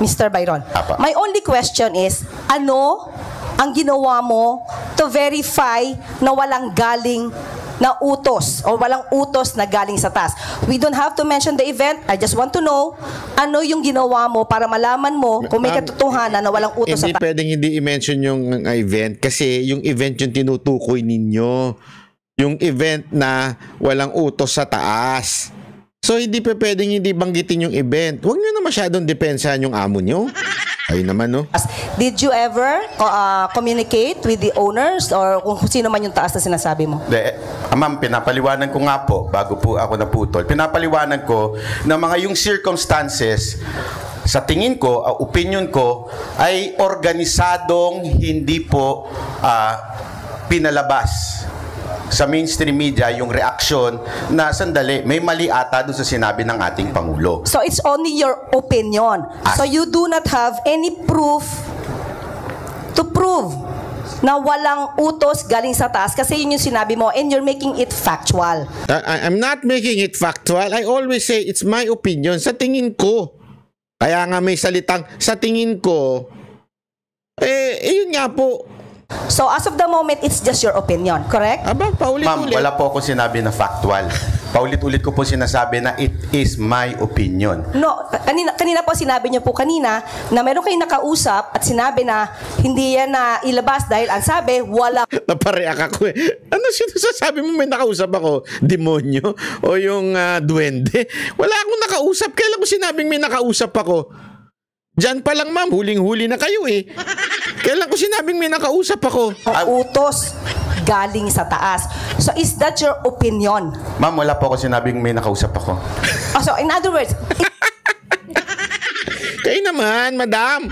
Mr. Byron. Apa. My only question is, ano ang ginawa mo to verify na walang galing na utos o walang utos na galing sa taas? We don't have to mention the event. I just want to know ano yung ginawa mo para malaman mo kung may katotohanan na walang utos sa Hindi taas. pwedeng hindi i-mention yung event kasi yung event yung tinutukoy ninyo. Yung event na walang utos sa taas. So, hindi pa pwedeng hindi banggitin yung event. Huwag nyo na masyadong depensahan yung amo nyo. Ayun naman, no? Did you ever communicate with the owners or kung sino man yung taas na sinasabi mo? Ma'am, pinapaliwanan ko nga po, bago po ako naputol, pinapaliwanan ko na mga yung circumstances, sa tingin ko, opinion ko, ay organisadong hindi po pinalabas sa mainstream media yung reaksyon na sandali, may mali ata doon sa sinabi ng ating Pangulo. So it's only your opinion. So you do not have any proof to prove na walang utos galing sa taas kasi yun yung sinabi mo and you're making it factual. I'm not making it factual. I always say it's my opinion. Sa tingin ko. Kaya nga may salitang sa tingin ko. Yun nga po. So as of the moment, it's just your opinion, correct? Aba, paulit-ulit. Ma'am, wala po ako sinabi na factual. Paulit-ulit ko po sinasabi na it is my opinion. No, kanina po sinabi niyo po kanina na meron kayong nakausap at sinabi na hindi yan na ilabas dahil ang sabi, wala. Napareak ako eh. Ano sinasabi mo may nakausap ako? Demonyo? O yung duwende? Wala akong nakausap. Kailan ko sinabing may nakausap ako? Diyan pa lang, ma'am. Huling-huli na kayo eh. Kailan ko sinabing may nakausap ako? Utos galing sa taas. So is that your opinion? Ma'am, wala po ako sinabing may nakausap ako. So in other words, Kayo naman, madam.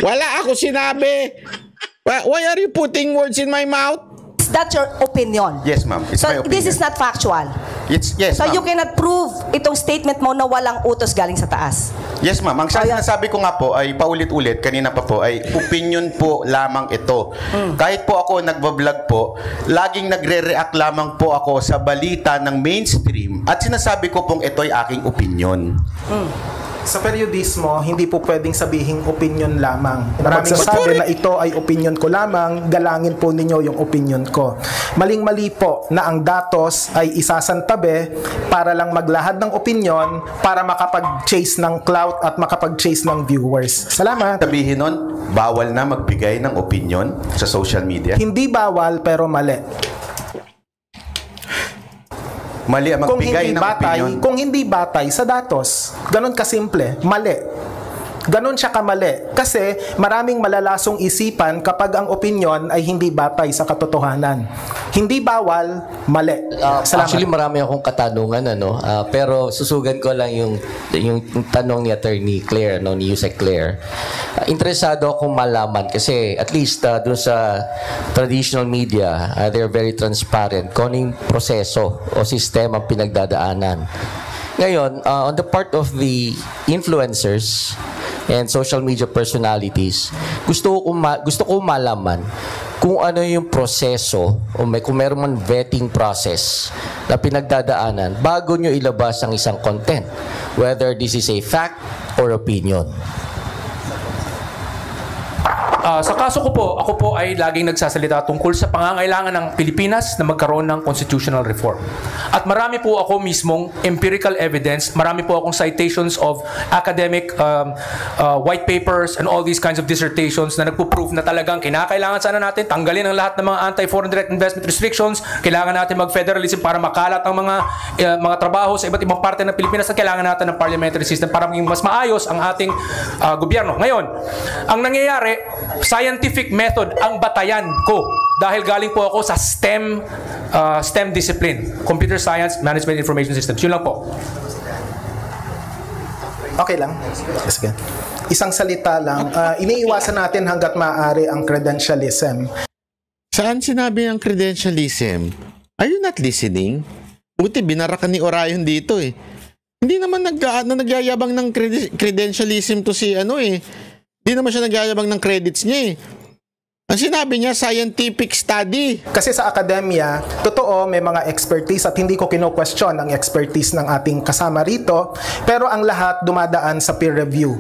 Wala ako sinabi. Why are you putting words in my mouth? is that your opinion? Yes, ma'am. It's So my opinion. this is not factual. Yes, So ma'am. you cannot prove itong statement mo na walang utos galing sa taas. Yes, ma'am. Ang sinasabi ko nga po ay paulit-ulit, kanina pa po, ay opinion po lamang ito. Kahit po ako nagbablog po, laging nagre-react lamang po ako sa balita ng mainstream at sinasabi ko pong ito ay aking opinion. Sa periodismo, hindi po pwedeng sabihing opinion lamang. Maraming magsasabi na ito ay opinion ko lamang, galangin po ninyo yung opinion ko. Maling-mali po na ang datos ay isasantabi para lang maglahad ng opinion para makapag-chase ng clout at makapag-chase ng viewers. Salamat. Sabihin nun, bawal na magbigay ng opinion sa social media. Hindi bawal pero mali. Mali ang magbigay ng opinion. Kung hindi batay sa datos. Ganon kasimple. Mali. Ganon siya kamali. Kasi maraming malalasong isipan kapag ang opinion ay hindi batay sa katotohanan. Hindi bawal, mali. Salamat. Actually, marami akong katanungan, pero susugan ko lang yung tanong ni Attorney Claire, ni Yusek Claire. Interesado akong malaman kasi at least doon sa traditional media, they're very transparent kung anong proseso o sistema ang pinagdadaanan. Ngayon, on the part of the influencers and social media personalities, gusto ko malaman kung ano yung proseso o kung meron man vetting process na pinagdadaanan bago nyo ilabas ang isang content, whether this is a fact or opinion. Sa kaso ko po, ako po ay laging nagsasalita tungkol sa pangangailangan ng Pilipinas na magkaroon ng constitutional reform. At marami po ako mismong empirical evidence, marami po akong citations of academic white papers and all these kinds of dissertations na nagpo-prove na talagang kinakailangan sana natin tanggalin ang lahat ng mga anti-foreign direct investment restrictions, kailangan natin mag-federalism para makalat ang mga trabaho sa iba't ibang parte ng Pilipinas at kailangan natin ng parliamentary system para maging mas maayos ang ating gobyerno. Ngayon, ang nangyayari, scientific method ang batayan ko dahil galing po ako sa STEM discipline, Computer Science, Management Information Systems. Yun lang po. Okay lang. Sige. Isang salita lang. Iniiwasan natin hanggat maaari ang credentialism. Saan sinabi ang credentialism? Are you not listening? Buti binarakan ni Orion dito eh. Hindi naman nagyayabang ng credentialism to si Hindi naman siya nagyayabang ng credits niya eh. Ang sinabi niya, scientific study. Kasi sa akademya, totoo, may mga expertise at hindi ko kino-question ang expertise ng ating kasama rito, pero ang lahat dumadaan sa peer review.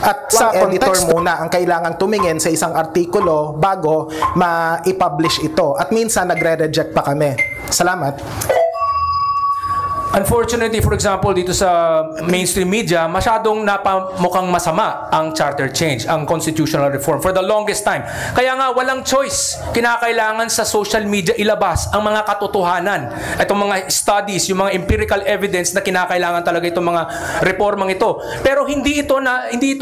At sa editor muna ang kailangang tumingin sa isang artikulo bago ma-publish ito. At minsan nagre-reject pa kami. Salamat. Unfortunately, for example, dito sa mainstream media, masyadong napamukhang masama ang charter change, ang constitutional reform for the longest time. Kaya nga, walang choice. Kinakailangan sa social media ilabas ang mga katotohanan. Itong mga studies, yung mga empirical evidence na kinakailangan talaga itong mga reformang ito. Pero hindi ito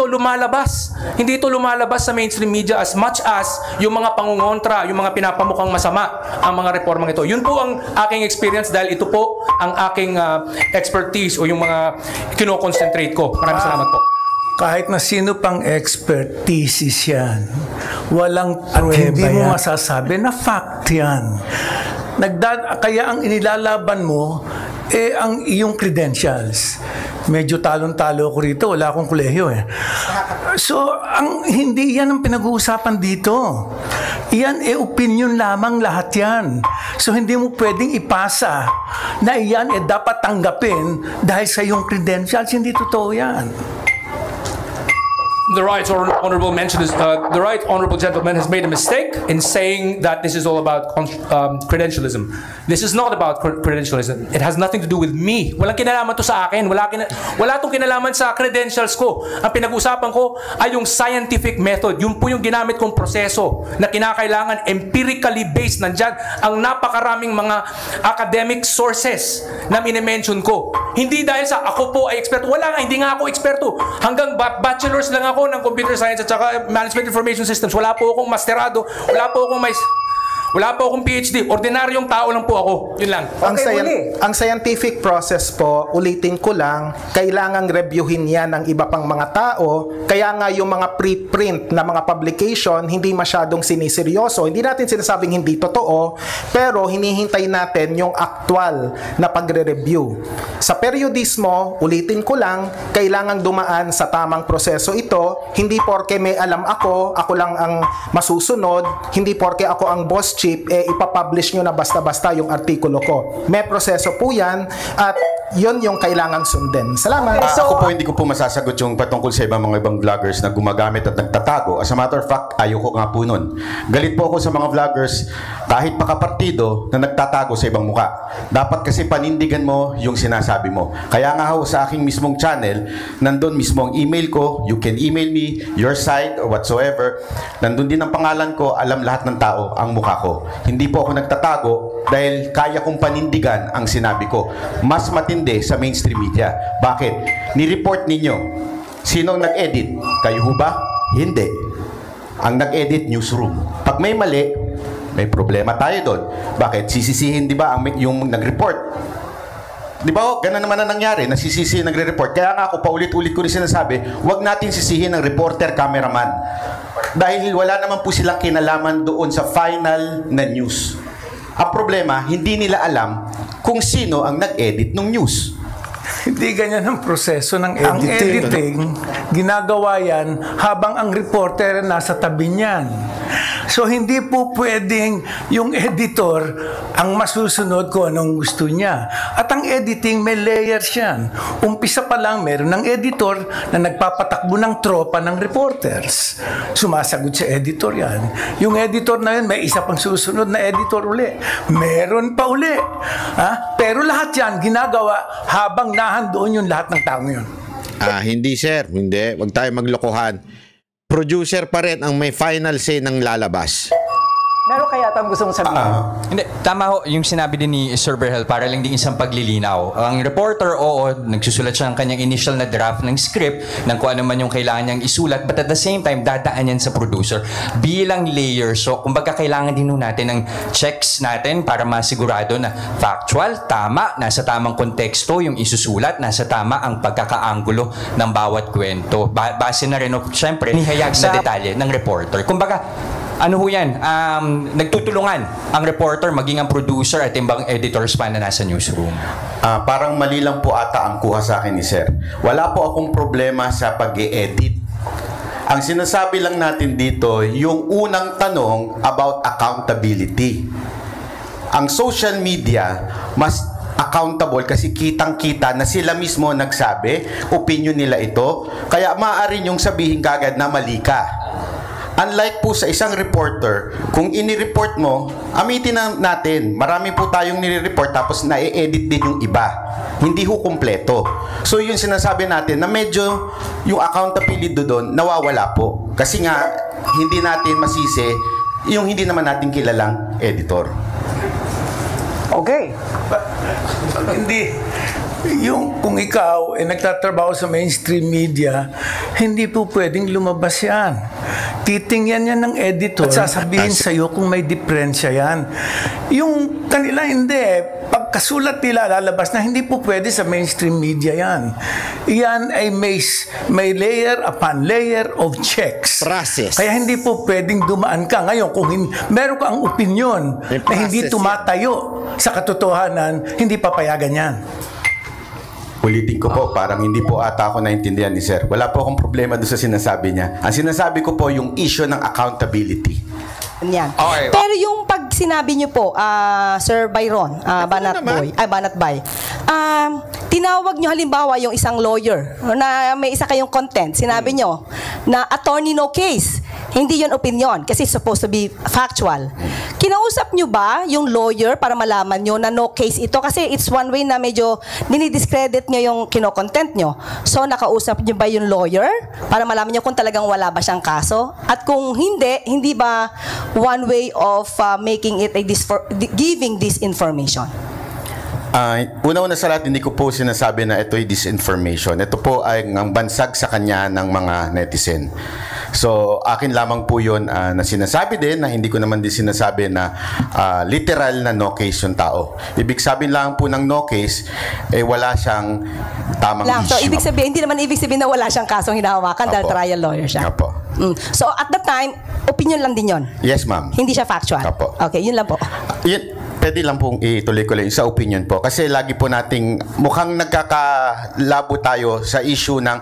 lumalabas. Hindi ito lumalabas sa mainstream media as much as yung mga pangungontra, yung mga pinapamukhang masama ang mga reformang ito. Yun po ang aking experience dahil ito po ang aking expertise o yung mga kino-concentrate ko. Maraming salamat po. Kahit na sino pang expertise yan, walang hindi mo masasabi na fact yan. Kaya ang inilalaban mo, ang iyong credentials. Medyo talon-talo ko rito, wala akong kolehiyo eh. So, hindi yan ang pinag-uusapan dito. Yan opinion lamang lahat yan. So, hindi mo pwedeng ipasa na yan dapat tanggapin dahil sa iyong credentials. Hindi totoo yan. The right honorable gentleman has made a mistake in saying that this is all about credentialism. This is not about credentialism. It has nothing to do with me. Walang kinalaman to sa akin. Wala tong kinalaman sa credentials ko. Ang pinag-usapan ko ay yung scientific method. Yun po yung ginamit kong proseso na kinakailangan empirically based. Nandyan ang napakaraming mga academic sources na minimension ko. Hindi dahil sa ako po ay eksperto. Wala nga, hindi nga ako eksperto. Hanggang bachelor's lang ako ng Computer Science at saka Management Information Systems. Wala po akong masterado. Wala po akong PhD. Ordinaryong tao lang po ako. Yun lang. Ang scientific process po, ulitin ko lang, kailangang reviewin yan ng iba pang mga tao. Kaya nga yung mga preprint na mga publication, hindi masyadong siniseryoso. Hindi natin sinasabing hindi totoo, pero hinihintay natin yung actual na pagre-review. Sa periodismo, ulitin ko lang, kailangang dumaan sa tamang proseso ito. Hindi porke may alam ako lang ang masusunod. Hindi porke ako ang boss chief, ipapublish nyo na basta-basta yung artikulo ko. May proseso po yan at yun yung kailangang sundin. Salamat. Ako po hindi ko po masasagot yung patungkol sa mga ibang vloggers na gumagamit at nagtatago. As a matter of fact, ayoko nga po nun. Galit po ako sa mga vloggers kahit makapartido na nagtatago sa ibang muka. Dapat kasi panindigan mo yung sinasabi mo. Kaya nga ho sa aking mismong channel, nandun mismo ang email ko, you can email me, your site or whatsoever. Nandun din ang pangalan ko, alam lahat ng tao ang mukha ko. Hindi po ako nagtatago dahil kaya kong panindigan ang sinabi ko. Mas matindi sa mainstream media. Bakit? Ni-report ninyo. Sino ang nag-edit? Kayo ho ba? Hindi. Ang nag-edit, newsroom. Pag may mali, may problema tayo doon. Bakit? Sisisihin, di ba, yung nag-report? Di ba, ganun naman na nangyari, nasisisihin nagre-report. Kaya nga ako, paulit-ulit ko rin sinasabi, huwag natin sisihin ng reporter, cameraman. Dahil wala naman po silang kinalaman doon sa final na news. Ang problema, hindi nila alam kung sino ang nag-edit ng news. Hindi ganyan ang proseso ng editing. Ang editing, ginagawa yan habang ang reporter nasa tabi niyan. So, hindi po pwedeng yung editor ang masusunod kung anong gusto niya. At ang editing, may layers yan. Umpisa pa lang, meron ng editor na nagpapatakbo ng tropa ng reporters. Sumasagot sa editor yan. Yung editor na yun, may isa pang susunod na editor uli. Meron pa uli. Pero lahat yan, ginagawa habang nahandoon yung lahat ng tao yun. Hindi sir, hindi. Huwag tayo maglokohan. Producer pa rin ang may final say ng lalabas. Meron kaya tang gustong sabihin? Hindi, tama ho yung sinabi din ni Sir Berhel para lang din isang paglilinaw. Ang reporter, oo, nagsusulat siya ng kanyang initial na draft ng script ng kung ano man yung kailangan niyang isulat, but at the same time, dadaan yan sa producer bilang layer. So, kumbaga kailangan din natin ng checks natin para masigurado na factual, tama, nasa tamang konteksto yung isusulat, nasa tama ang pagkakaanggulo ng bawat kwento. Base na rin, syempre, nihayag sa detalye ng reporter. Kumbaga, ano ho yan? Nagtutulungan ang reporter, maging ang producer at ibang editors pa na nasa newsroom. Parang mali lang po ata ang kuha sa akin ni Sir. Wala po akong problema sa pag-i-edit. Ang sinasabi lang natin dito, yung unang tanong about accountability. Ang social media, mas accountable kasi kitang-kita na sila mismo nagsabi, opinion nila ito, kaya maaari yung sabihin kagad na mali ka. Unlike po sa isang reporter, kung ini-report mo, amitin na natin, marami po tayong nire-report tapos na-edit din yung iba. Hindi ho kumpleto. So yung sinasabi natin na medyo yung accountability doon nawawala po. Kasi nga, hindi natin masisi yung hindi naman natin kilalang editor. Okay. Hindi. Yung kung ikaw ay nagtatrabaho sa mainstream media, hindi po pwedeng lumabas yan. Titingnan yan ng editor at sasabihin sa iyo kung may diferensya yan. Yung kanila hindi. Pagkasulat nila lalabas na hindi po pwede sa mainstream media yan. Yan ay may layer upon layer of checks. Process. Kaya hindi po pwedeng dumaan ka. Ngayon, kung meron ka ang opinion na hindi tumatayo sa katotohanan, hindi papayagan yan. Ulitin ko po, parang hindi po ata ako naintindihan ni Sir. Wala po akong problema doon sa sinasabi niya. Ang sinasabi ko po yung issue ng accountability. Yan. Okay. Pero yung pag sinabi niyo po, Sir Byron, Banat Bay, tinawag niyo halimbawa yung isang lawyer na may isa kayong content, sinabi niyo na attorney no case. Hindi yun opinion kasi supposed to be factual. Kinausap nyo ba yung lawyer para malaman nyo na no case ito? Kasi it's one way na medyo dinidiscredit nyo yung kinokontent nyo. So, nakausap nyo ba yung lawyer para malaman nyo kung talagang wala ba siyang kaso? At kung hindi ba one way of making it giving this information? Una-una sa lahat, hindi ko po sinasabi na ito ay disinformation. Ito po ay ang bansag sa kanya ng mga netizen. So, akin lamang po yun na sinasabi din na hindi ko naman din sinasabi na literal na no case yung tao. Ibig sabihin lang po ng no case, wala siyang tamang issue. So, hindi naman ibig sabihin na wala siyang kasong hinahawakan dahil trial lawyer siya. Apo. So, at the time, opinion lang din yun? Yes, ma'am. Hindi siya factual? Apo. Okay, yun lang po. Pwede lang pong ituloy ko lang sa opinion po. Kasi lagi po nating mukhang nagkakalabo tayo sa issue ng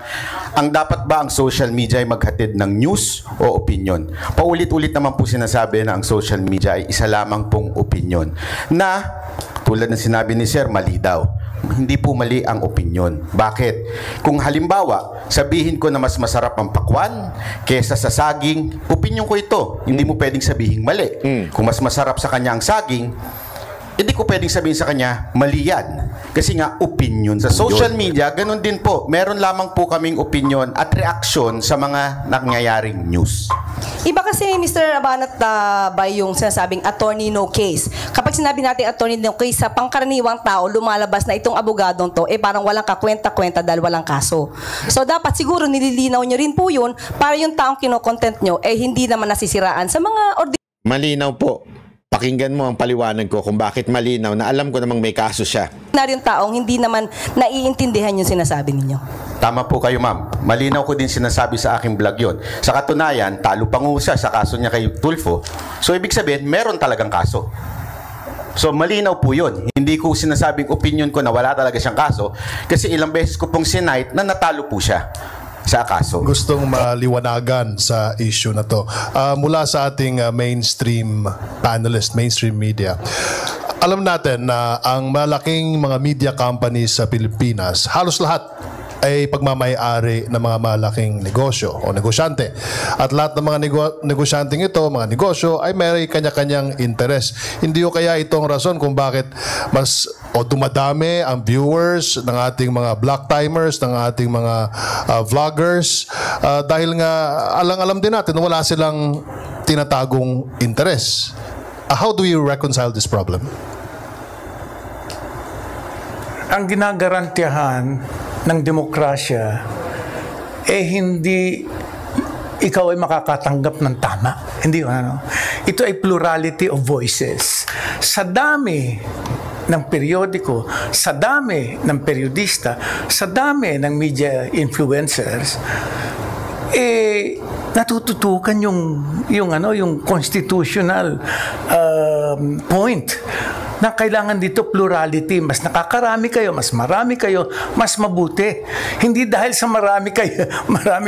ang dapat ba ang social media ay maghatid ng news o opinion. Paulit-ulit naman po sinasabi na ang social media ay isa lamang pong opinion. Na, tulad ng sinabi ni Sir, mali daw. Hindi po mali ang opinion. Bakit? Kung halimbawa, sabihin ko na mas masarap ang pakwan kesa sa saging, opinion ko ito. Hindi mo pwedeng sabihin mali. Kung mas masarap sa kanya ang saging, hindi ko pwedeng sabihin sa kanya, mali yan. Kasi nga, opinion. Sa social media, ganun din po. Meron lamang po kaming opinion at reaksyon sa mga nangyayaring news. Iba kasi, Mr. Banat Bay, yung sinasabing attorney no case. Kapag sinabi natin attorney no case, sa pangkaraniwang tao, lumalabas na itong abogadong to, parang walang kakwenta-kwenta dahil walang kaso. So, dapat siguro nililinaw nyo rin po yun para yung taong kinokontent nyo, hindi naman nasisiraan sa mga Malinaw po. Pakinggan mo ang paliwanag ko kung bakit malinaw na alam ko namang may kaso siya. ordinaryong taong hindi naman naiintindihan yung sinasabi ninyo. Tama po kayo, ma'am. Malinaw ko din sinasabi sa aking vlog yon. Sa katunayan, talo pang siya sa kaso niya kay Tulfo. So, ibig sabihin, meron talagang kaso. So, malinaw po yun. Hindi ko sinasabing opinion ko na wala talaga siyang kaso kasi ilang beses ko pong sinight na natalo po siya sa kaso. Gustong maliwanagan sa issue na to. Mula sa ating mainstream panelist, mainstream media, alam natin na ang malaking mga media companies sa Pilipinas, halos lahat ay pagmamay-ari ng mga malaking negosyo o negosyante. At lahat ng mga negosyanteng ito, mga negosyo, ay may kanya-kanyang interes. Hindi o kaya itong rason kung bakit mas dumadami ang viewers ng ating mga black timers, ng ating mga vloggers, dahil nga alang-alam din natin wala silang tinatagong interes. How do you reconcile this problem? Ang ginagarantiyahan ng demokrasya hindi ikaw ay makakatanggap ng tama. Hindi ano. Ito ay plurality of voices. Sa dami ng periodiko, sa dami ng periodista, sa dami ng media influencers, natututukan yung constitutional point na kailangan dito plurality. Mas nakakarami kayo, mas marami kayo, mas mabuti. Hindi dahil sa marami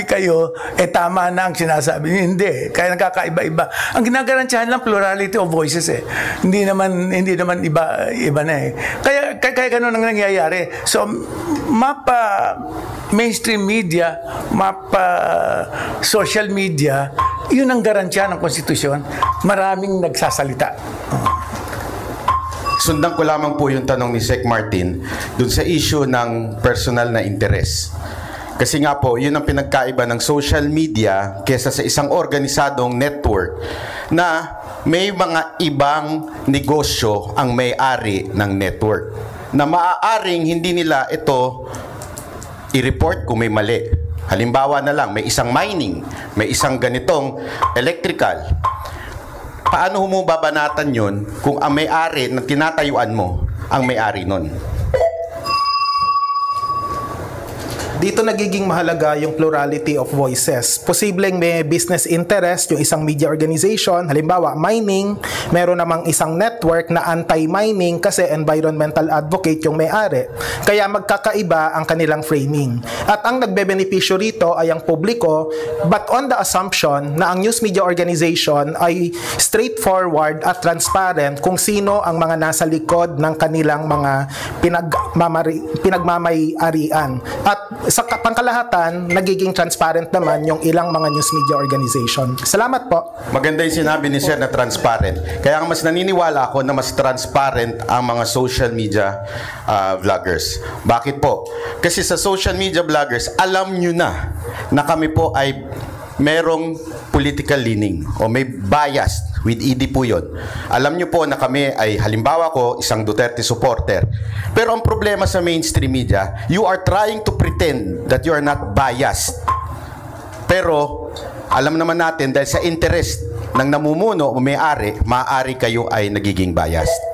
kayo, tama na ang sinasabi niyo. Hindi. Kaya nagkakaiba-iba. Ang ginagarantiyahan lang plurality of voices Hindi naman iba na Kaya ganun ang nangyayari. So, mapa mainstream media, mapa social media, yun ang garantiya ng konstitusyon. Maraming nagsasalita. Sundan ko lamang po yung tanong ni Sec Martin dun sa issue ng personal na interes. Kasi nga po, yun ang pinagkaiba ng social media kesa sa isang organisadong network na may mga ibang negosyo ang may-ari ng network na maaaring hindi nila ito i-report kung may mali. Halimbawa na lang, may isang mining, may isang ganitong electrical. Paano mo babanatan yun kung ang may-ari na tinatayuan mo ang may-ari nun? Dito nagiging mahalaga yung plurality of voices. Posibleng may business interest yung isang media organization, halimbawa mining, meron namang isang network na anti-mining kasi environmental advocate yung may-ari. Kaya magkakaiba ang kanilang framing. At ang nagbebenepisyo rito ay ang publiko, but on the assumption na ang news media organization ay straightforward at transparent kung sino ang mga nasa likod ng kanilang mga pinagmamay-arian. At sa pangkalahatan, nagiging transparent naman yung ilang mga news media organization. Salamat po. Maganda yung sinabi ni Sir na transparent. Kaya mas naniniwala ako na mas transparent ang mga social media vloggers. Bakit po? Kasi sa social media vloggers, alam nyo na kami po ay merong political leaning o may bias with ED po yun. Alam nyo po na kami ay, halimbawa ko, isang Duterte supporter. Pero ang problema sa mainstream media, you are trying to pretend that you are not biased. Pero, alam naman natin, dahil sa interest ng namumuno o may-ari, maaari kayo ay nagiging biased.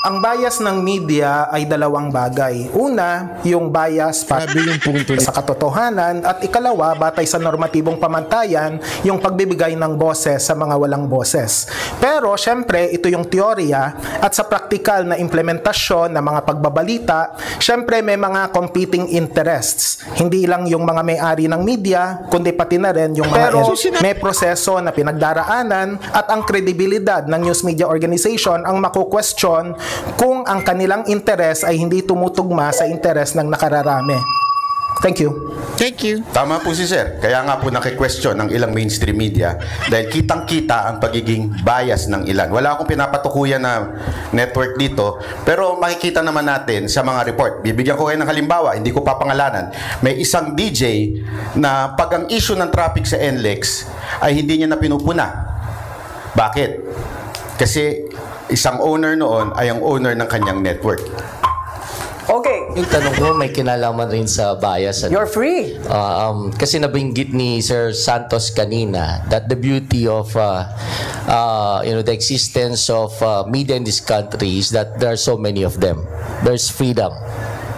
Ang bias ng media ay dalawang bagay. Una, yung bias sa katotohanan at ikalawa, batay sa normatibong pamantayan, yung pagbibigay ng boses sa mga walang boses. Pero, syempre, ito yung teorya at sa praktikal na implementasyon ng mga pagbabalita, syempre may mga competing interests. Hindi lang yung mga may-ari ng media, kundi pati na rin yung mga may proseso na pinagdaraanan at ang kredibilidad ng news media organization ang maku-question kung ang kanilang interes ay hindi tumutugma sa interes ng nakararami. Thank you. Thank you. Tama po si Sir. Kaya nga po naki-question ng ilang mainstream media dahil kitang-kita ang pagiging bias ng ilan. Wala akong pinapatukuyan na network dito, pero makikita naman natin sa mga report. Bibigyan ko kayo ng halimbawa, hindi ko papangalanan. May isang DJ na pag ang issue ng traffic sa NLEX ay hindi niya na pinupuna. Bakit? Kasi isang owner noon ay ang owner ng kanyang network. Okay. Yung tanong ko may kinalaman rin sa bias. You're free. Kasi nabinggit ni Sir Santos kanina that the beauty of the existence of media in this country is that there are so many of them. There's freedom.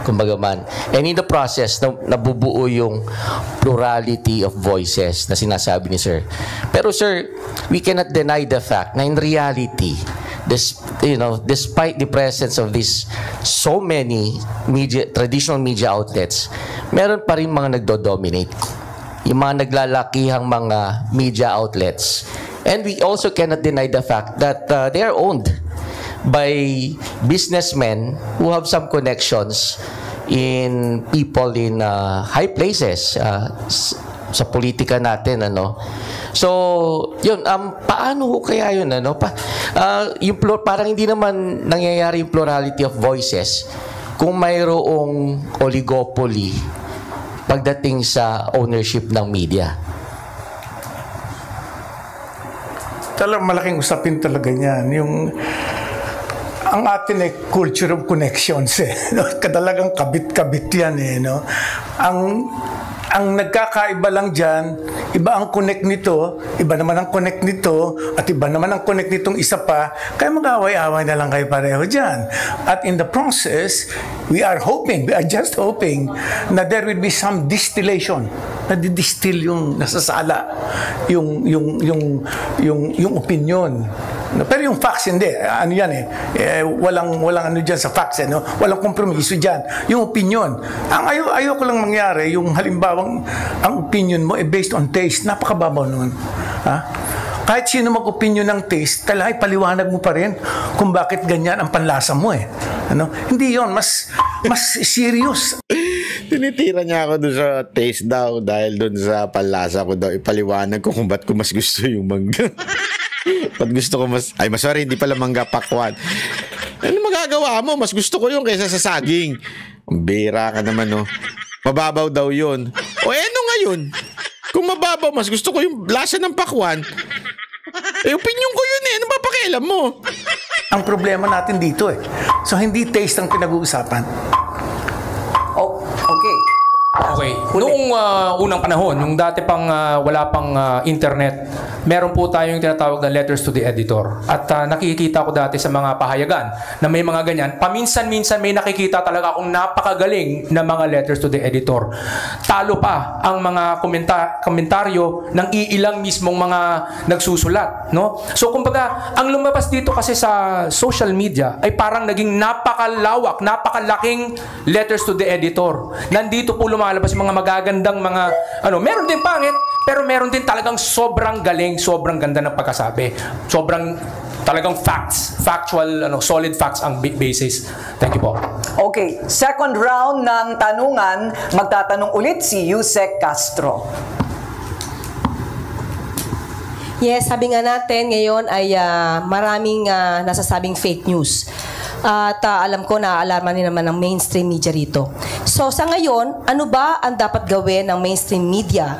Kumbaga man. And in the process, nabubuo yung plurality of voices na sinasabi ni Sir. Pero Sir, we cannot deny the fact na in reality, despite the presence of these so many traditional media outlets, meron pa rin mga nagdo-dominate. Yung mga naglalakihang mga media outlets. And we also cannot deny the fact that they are owned by businessmen who have some connections in people in high places sa politika natin, So, yun, paano kaya yun, parang hindi naman nangyayari yung plurality of voices kung mayroong oligopoly pagdating sa ownership ng media. talagang malaking usapin talaga niyan. Ang atin ay culture of connections no? Kadalagang kabit-kabit yan no? Ang nagkakaiba lang dyan, iba ang connect nito, iba naman ang connect nito, at iba naman ang connect nitong isa pa, kaya mag-away-away na lang kayo pareho dyan. At in the process, we are just hoping na there will be some distillation, na didistill yung nasasala, yung opinion. Pero yung facts hindi, ano yan walang ano dyan sa facts no? Walang kompromiso dyan. Yung opinion, ang ayoko lang mangyari, yung halimbawa ang opinion mo based on taste, napakababaw nun. Kahit sino mag-opinion ng taste, talaga paliwanag mo pa rin kung bakit ganyan ang panlasa mo ano? Hindi yon, mas serious. Tinitira niya ako doon sa taste daw dahil doon sa panlasa ko daw. Ipaliwanag ko kung ba't ko mas gusto yung mangga. Ba't gusto ko sorry, hindi pala mangga, pakwan. Ano magagawa mo? Mas gusto ko yung kaysa sa saging. Bira ka naman, no? Mababaw daw yun. Ano ngayon? Kung mababaw, mas gusto ko yung lasa ng pakwan. Opinion ko yun Ano ba pakialam mo? Ang problema natin dito So, hindi taste ang pinag-uusapan. Okay. Noong unang panahon, nung dati pang wala pang internet, meron po tayong tinatawag na letters to the editor. At nakikita ko dati sa mga pahayagan na may mga ganyan. Paminsan-minsan may nakikita talaga akong napakagaling na mga letters to the editor. Talo pa ang mga komentaryo ng iilang mismong mga nagsusulat. No? So kumbaga, ang lumabas dito kasi sa social media ay parang naging napakalawak, napakalaking letters to the editor. Nandito po lumalabas mga magagandang mga meron din pangit, pero meron din talagang sobrang galing, sobrang ganda ng pagkasabi. Sobrang talagang factual, solid facts ang basis. Thank you po. Okay, second round ng tanungan, magtatanong ulit si Yusek Castro. Yes, sabi nga natin ngayon ay maraming nasasabing fake news. At alam ko na alarma din naman ng mainstream media rito. So sa ngayon, ano ba ang dapat gawin ng mainstream media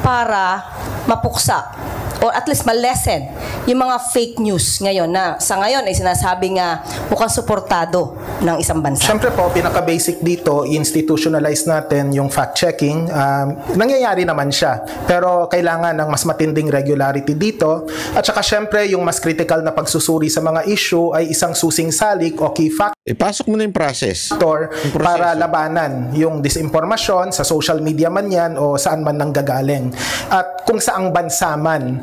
para mapuksa or at least ma-lessen yung mga fake news ngayon na sa ngayon ay sinasabing mukhang suportado ng isang bansa? Siyempre po, pinaka-basic dito, institutionalize natin yung fact-checking. Nangyayari naman siya, pero kailangan ng mas matinding regularity dito. At saka siyempre, yung mas critical na pagsusuri sa mga issue ay isang susing salik o key factor. Ipasok mo na yung process. Para labanan yung disinformasyon sa social media man yan o saan man nanggagaling. At kung saang bansa man,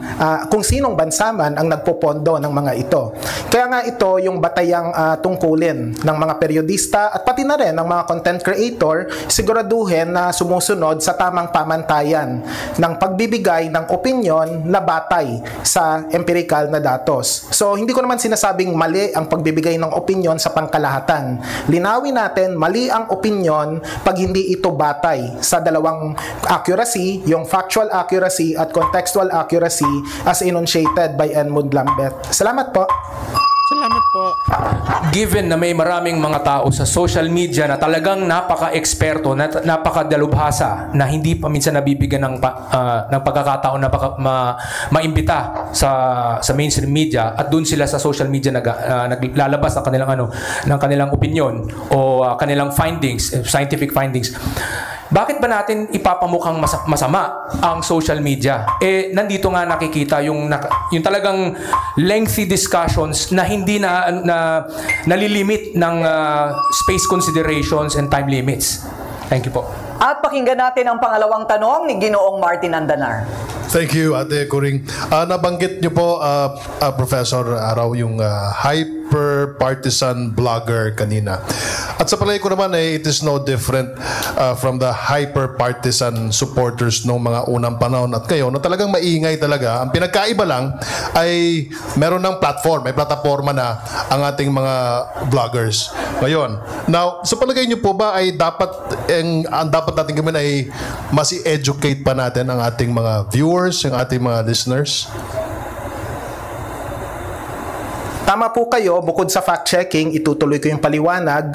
kung sinong bansa man ang nagpopondo ng mga ito. Kaya nga ito yung batayang tungkulin ng mga periodista at pati na rin ng mga content creator, siguraduhin na sumusunod sa tamang pamantayan ng pagbibigay ng opinyon na batay sa empirical na datos. So hindi ko naman sinasabing mali ang pagbibigay ng opinyon sa pangkalahatan. Linawin natin, mali ang opinyon pag hindi ito batay sa dalawang accuracy, yung factual accuracy at contextual accuracy as enunciated by Edmund Lambert. Salamat po. Salamat po. Given na may maraming mga tao sa social media na talagang napaka-eksperto, napakadalubhasa, na hindi pa minsan nabibigyan ng pagkakataon na maimbita sa mainstream media, at doon sila sa social media naglalabas ng kanilang opinion o kanilang findings, scientific findings. Bakit ba natin ipapamukhang masama ang social media? Nandito nga nakikita yung talagang lengthy discussions na hindi nalilimit ng space considerations and time limits. Thank you po. At pakinggan natin ang pangalawang tanong ni Ginoong Martin Andanar. Thank you, Ate Kuring. Nabanggit niyo po, Professor Araw, yung hyper-partisan blogger kanina. At sa palagay ko naman, it is no different from the hyper-partisan supporters noong mga unang panahon at ngayon, na talagang maingay talaga. Ang pinagkaiba lang ay meron ng platform, may plataforma na ang ating mga bloggers ngayon. Now, sa palagay niyo po ba ay ang dapat natin gawin ay mas i-educate pa natin ang ating mga viewers, ang ating mga listeners? Tama po kayo, bukod sa fact-checking, itutuloy ko yung paliwanag.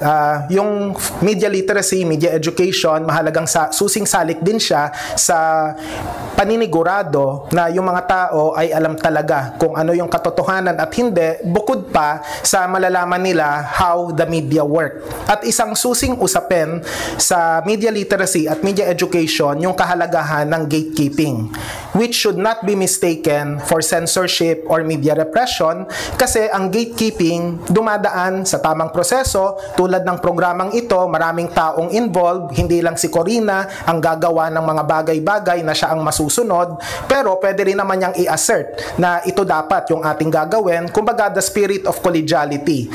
Yung media literacy, media education, mahalagang susing salik din siya sa paninigurado na yung mga tao ay alam talaga kung ano yung katotohanan at hindi, bukod pa sa malalaman nila how the media work. At isang susing usapin sa media literacy at media education, yung kahalagahan ng gatekeeping, which should not be mistaken for censorship or media repression, kasi ang gatekeeping dumadaan sa tamang proseso. Tulad ng programang ito, maraming taong involved, hindi lang si Corina ang gagawa ng mga bagay-bagay na siya ang masusunod, pero pwede rin naman niyang i-assert na ito dapat yung ating gagawin. Kumbaga, the spirit of collegiality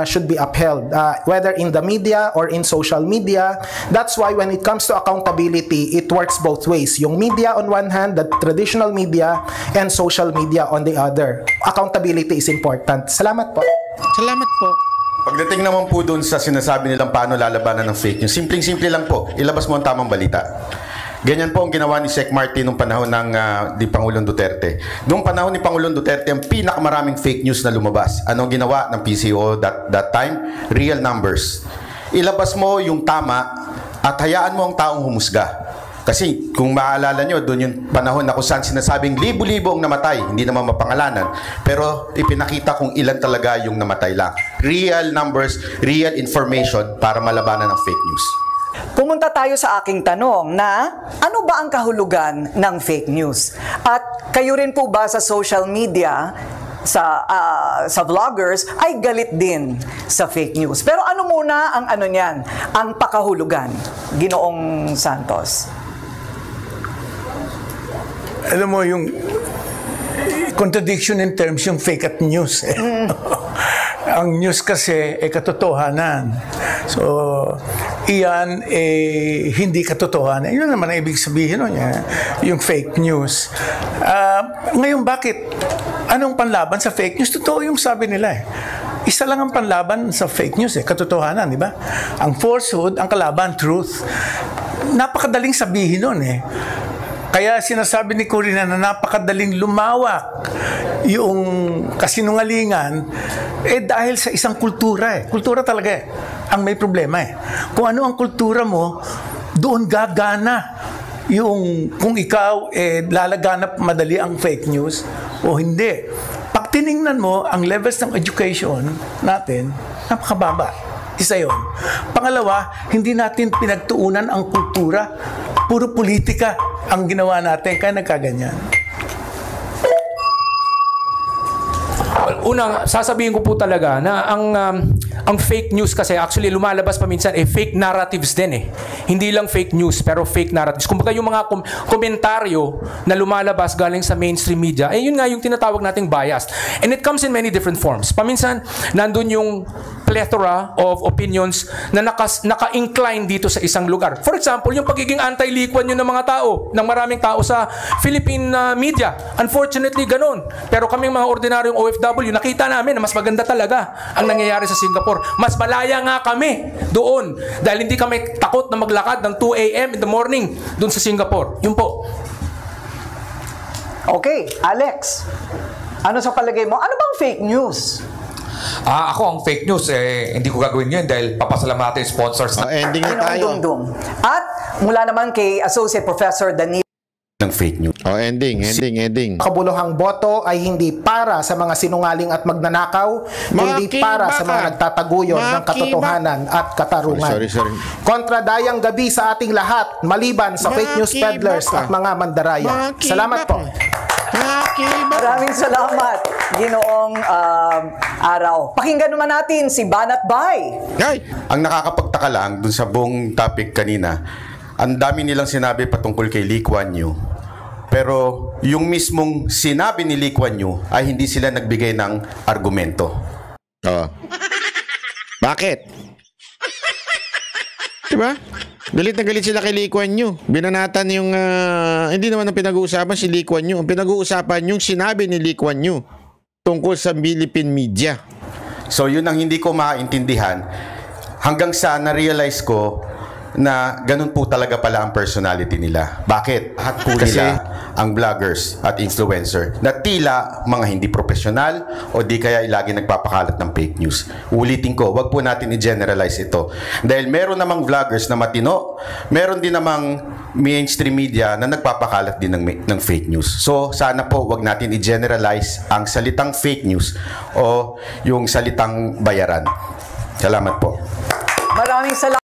should be upheld, whether in the media or in social media. That's why when it comes to accountability, it works both ways. Yung media on one hand, the traditional media, and social media on the other. Accountability is important. Salamat po. Salamat po. Pagdating naman po doon sa sinasabi nilang paano lalabanan ng fake news, simpleng-simple lang po, ilabas mo ang tamang balita. Ganyan po ang ginawa ni Sec Martin nung panahon ng di Pangulong Duterte. Noong panahon ni Pangulong Duterte, ang pinakamaraming fake news na lumabas. Anong ginawa ng PCO that time? Real numbers. Ilabas mo yung tama at hayaan mo ang taong humusga. Kasi kung maalala nyo, doon yung panahon na kung saan sinasabing libo-libo ang namatay, hindi naman mapangalanan, pero ipinakita kung ilan talaga yung namatay lang. Real numbers, real information para malabanan ng fake news. Pumunta tayo sa aking tanong na ano ba ang kahulugan ng fake news? At kayo rin po ba sa social media, sa vloggers, ay galit din sa fake news? Pero ano muna ang ano niyan, ang pakahulugan? Ginoong Santos. Alam mo, yung contradiction in terms, yung fake at news. Ang news kasi ay katotohanan. So, iyan hindi katotohanan. Yun naman ang ibig sabihin nun, yung fake news. Ngayon, bakit? Anong panlaban sa fake news? Totoo yung sabi nila eh. Isa lang ang panlaban sa fake news katotohanan, di ba? Ang falsehood, ang kalaban, truth. Napakadaling sabihin nun eh. Kaya sinasabi ni Corina na napakadaling lumawak yung kasinungalingan dahil sa isang kultura Kultura talaga ang may problema Kung ano ang kultura mo, doon gagana yung kung ikaw lalaganap madali ang fake news o hindi. Pag tiningnan mo ang levels ng education natin, napakababa. Isa yun. Pangalawa, hindi natin pinagtuunan ang kultura. Puro politika ang ginawa natin, kaya nagkaganyan. Unang, sasabihin ko po talaga na ang fake news kasi actually lumalabas paminsan fake narratives din Hindi lang fake news pero fake narratives. Kumbaga yung mga komentaryo na lumalabas galing sa mainstream media, yun nga yung tinatawag nating bias. And it comes in many different forms. Paminsan, nandun yung plethora of opinions na naka-incline dito sa isang lugar. For example, yung pagiging anti-Lee Kuan Yew ng mga tao, ng maraming tao sa Philippine media. Unfortunately, ganun. Pero kaming mga ordinaryong OFW, nakita namin na mas maganda talaga ang nangyayari sa Singapore. Mas malaya nga kami doon dahil hindi kami takot na maglakad ng 2 a.m. in the morning doon sa Singapore. Yun po. Okay, Alex. Ano sa palagay mo? Ano bang fake news? Ako ang fake news, hindi ko gagawin yun dahil papasalamatan yung sponsors na. Ending na tayo. At mula naman kay Associate Professor Danilo ng fake news. Ending. Kabuluhang boto ay hindi para sa mga sinungaling at magnanakaw, kundi para sa mga nagtataguyod ng katotohanan at katarungan. Sorry. Kontradayang gabi sa ating lahat, maliban sa fake news peddlers at mga mandaraya. Salamat po. Maraming salamat, Ginoong Araw. Pakinggan naman natin si Banat Bay. Ang nakakapagtaka lang dun sa buong topic kanina, ang dami nilang sinabi patungkol kay Lee Kuan Yew. Pero yung mismong sinabi ni Lee Kuan Yew ay hindi sila nagbigay ng argumento. Bakit? Diba? Galit na galit sila kay Lee Kuan Yew. Binanatan yung hindi naman ang pinag-uusapan si Lee Kuan Yew. Ang pinag-uusapan yung sinabi ni Lee Kuan Yew tungkol sa Philippine media. So yun ang hindi ko maintindihan hanggang sa na-realize ko na ganun po talaga pala ang personality nila. Bakit? Lahat po nila ang vloggers at influencer na tila mga hindi profesional o di kaya lagi nagpapakalat ng fake news. Ulitin ko, wag po natin i-generalize ito. Dahil meron namang vloggers na matino, meron din namang mainstream media na nagpapakalat din ng fake news. So, sana po wag natin i-generalize ang salitang fake news o yung salitang bayaran. Salamat po. Maraming salamat.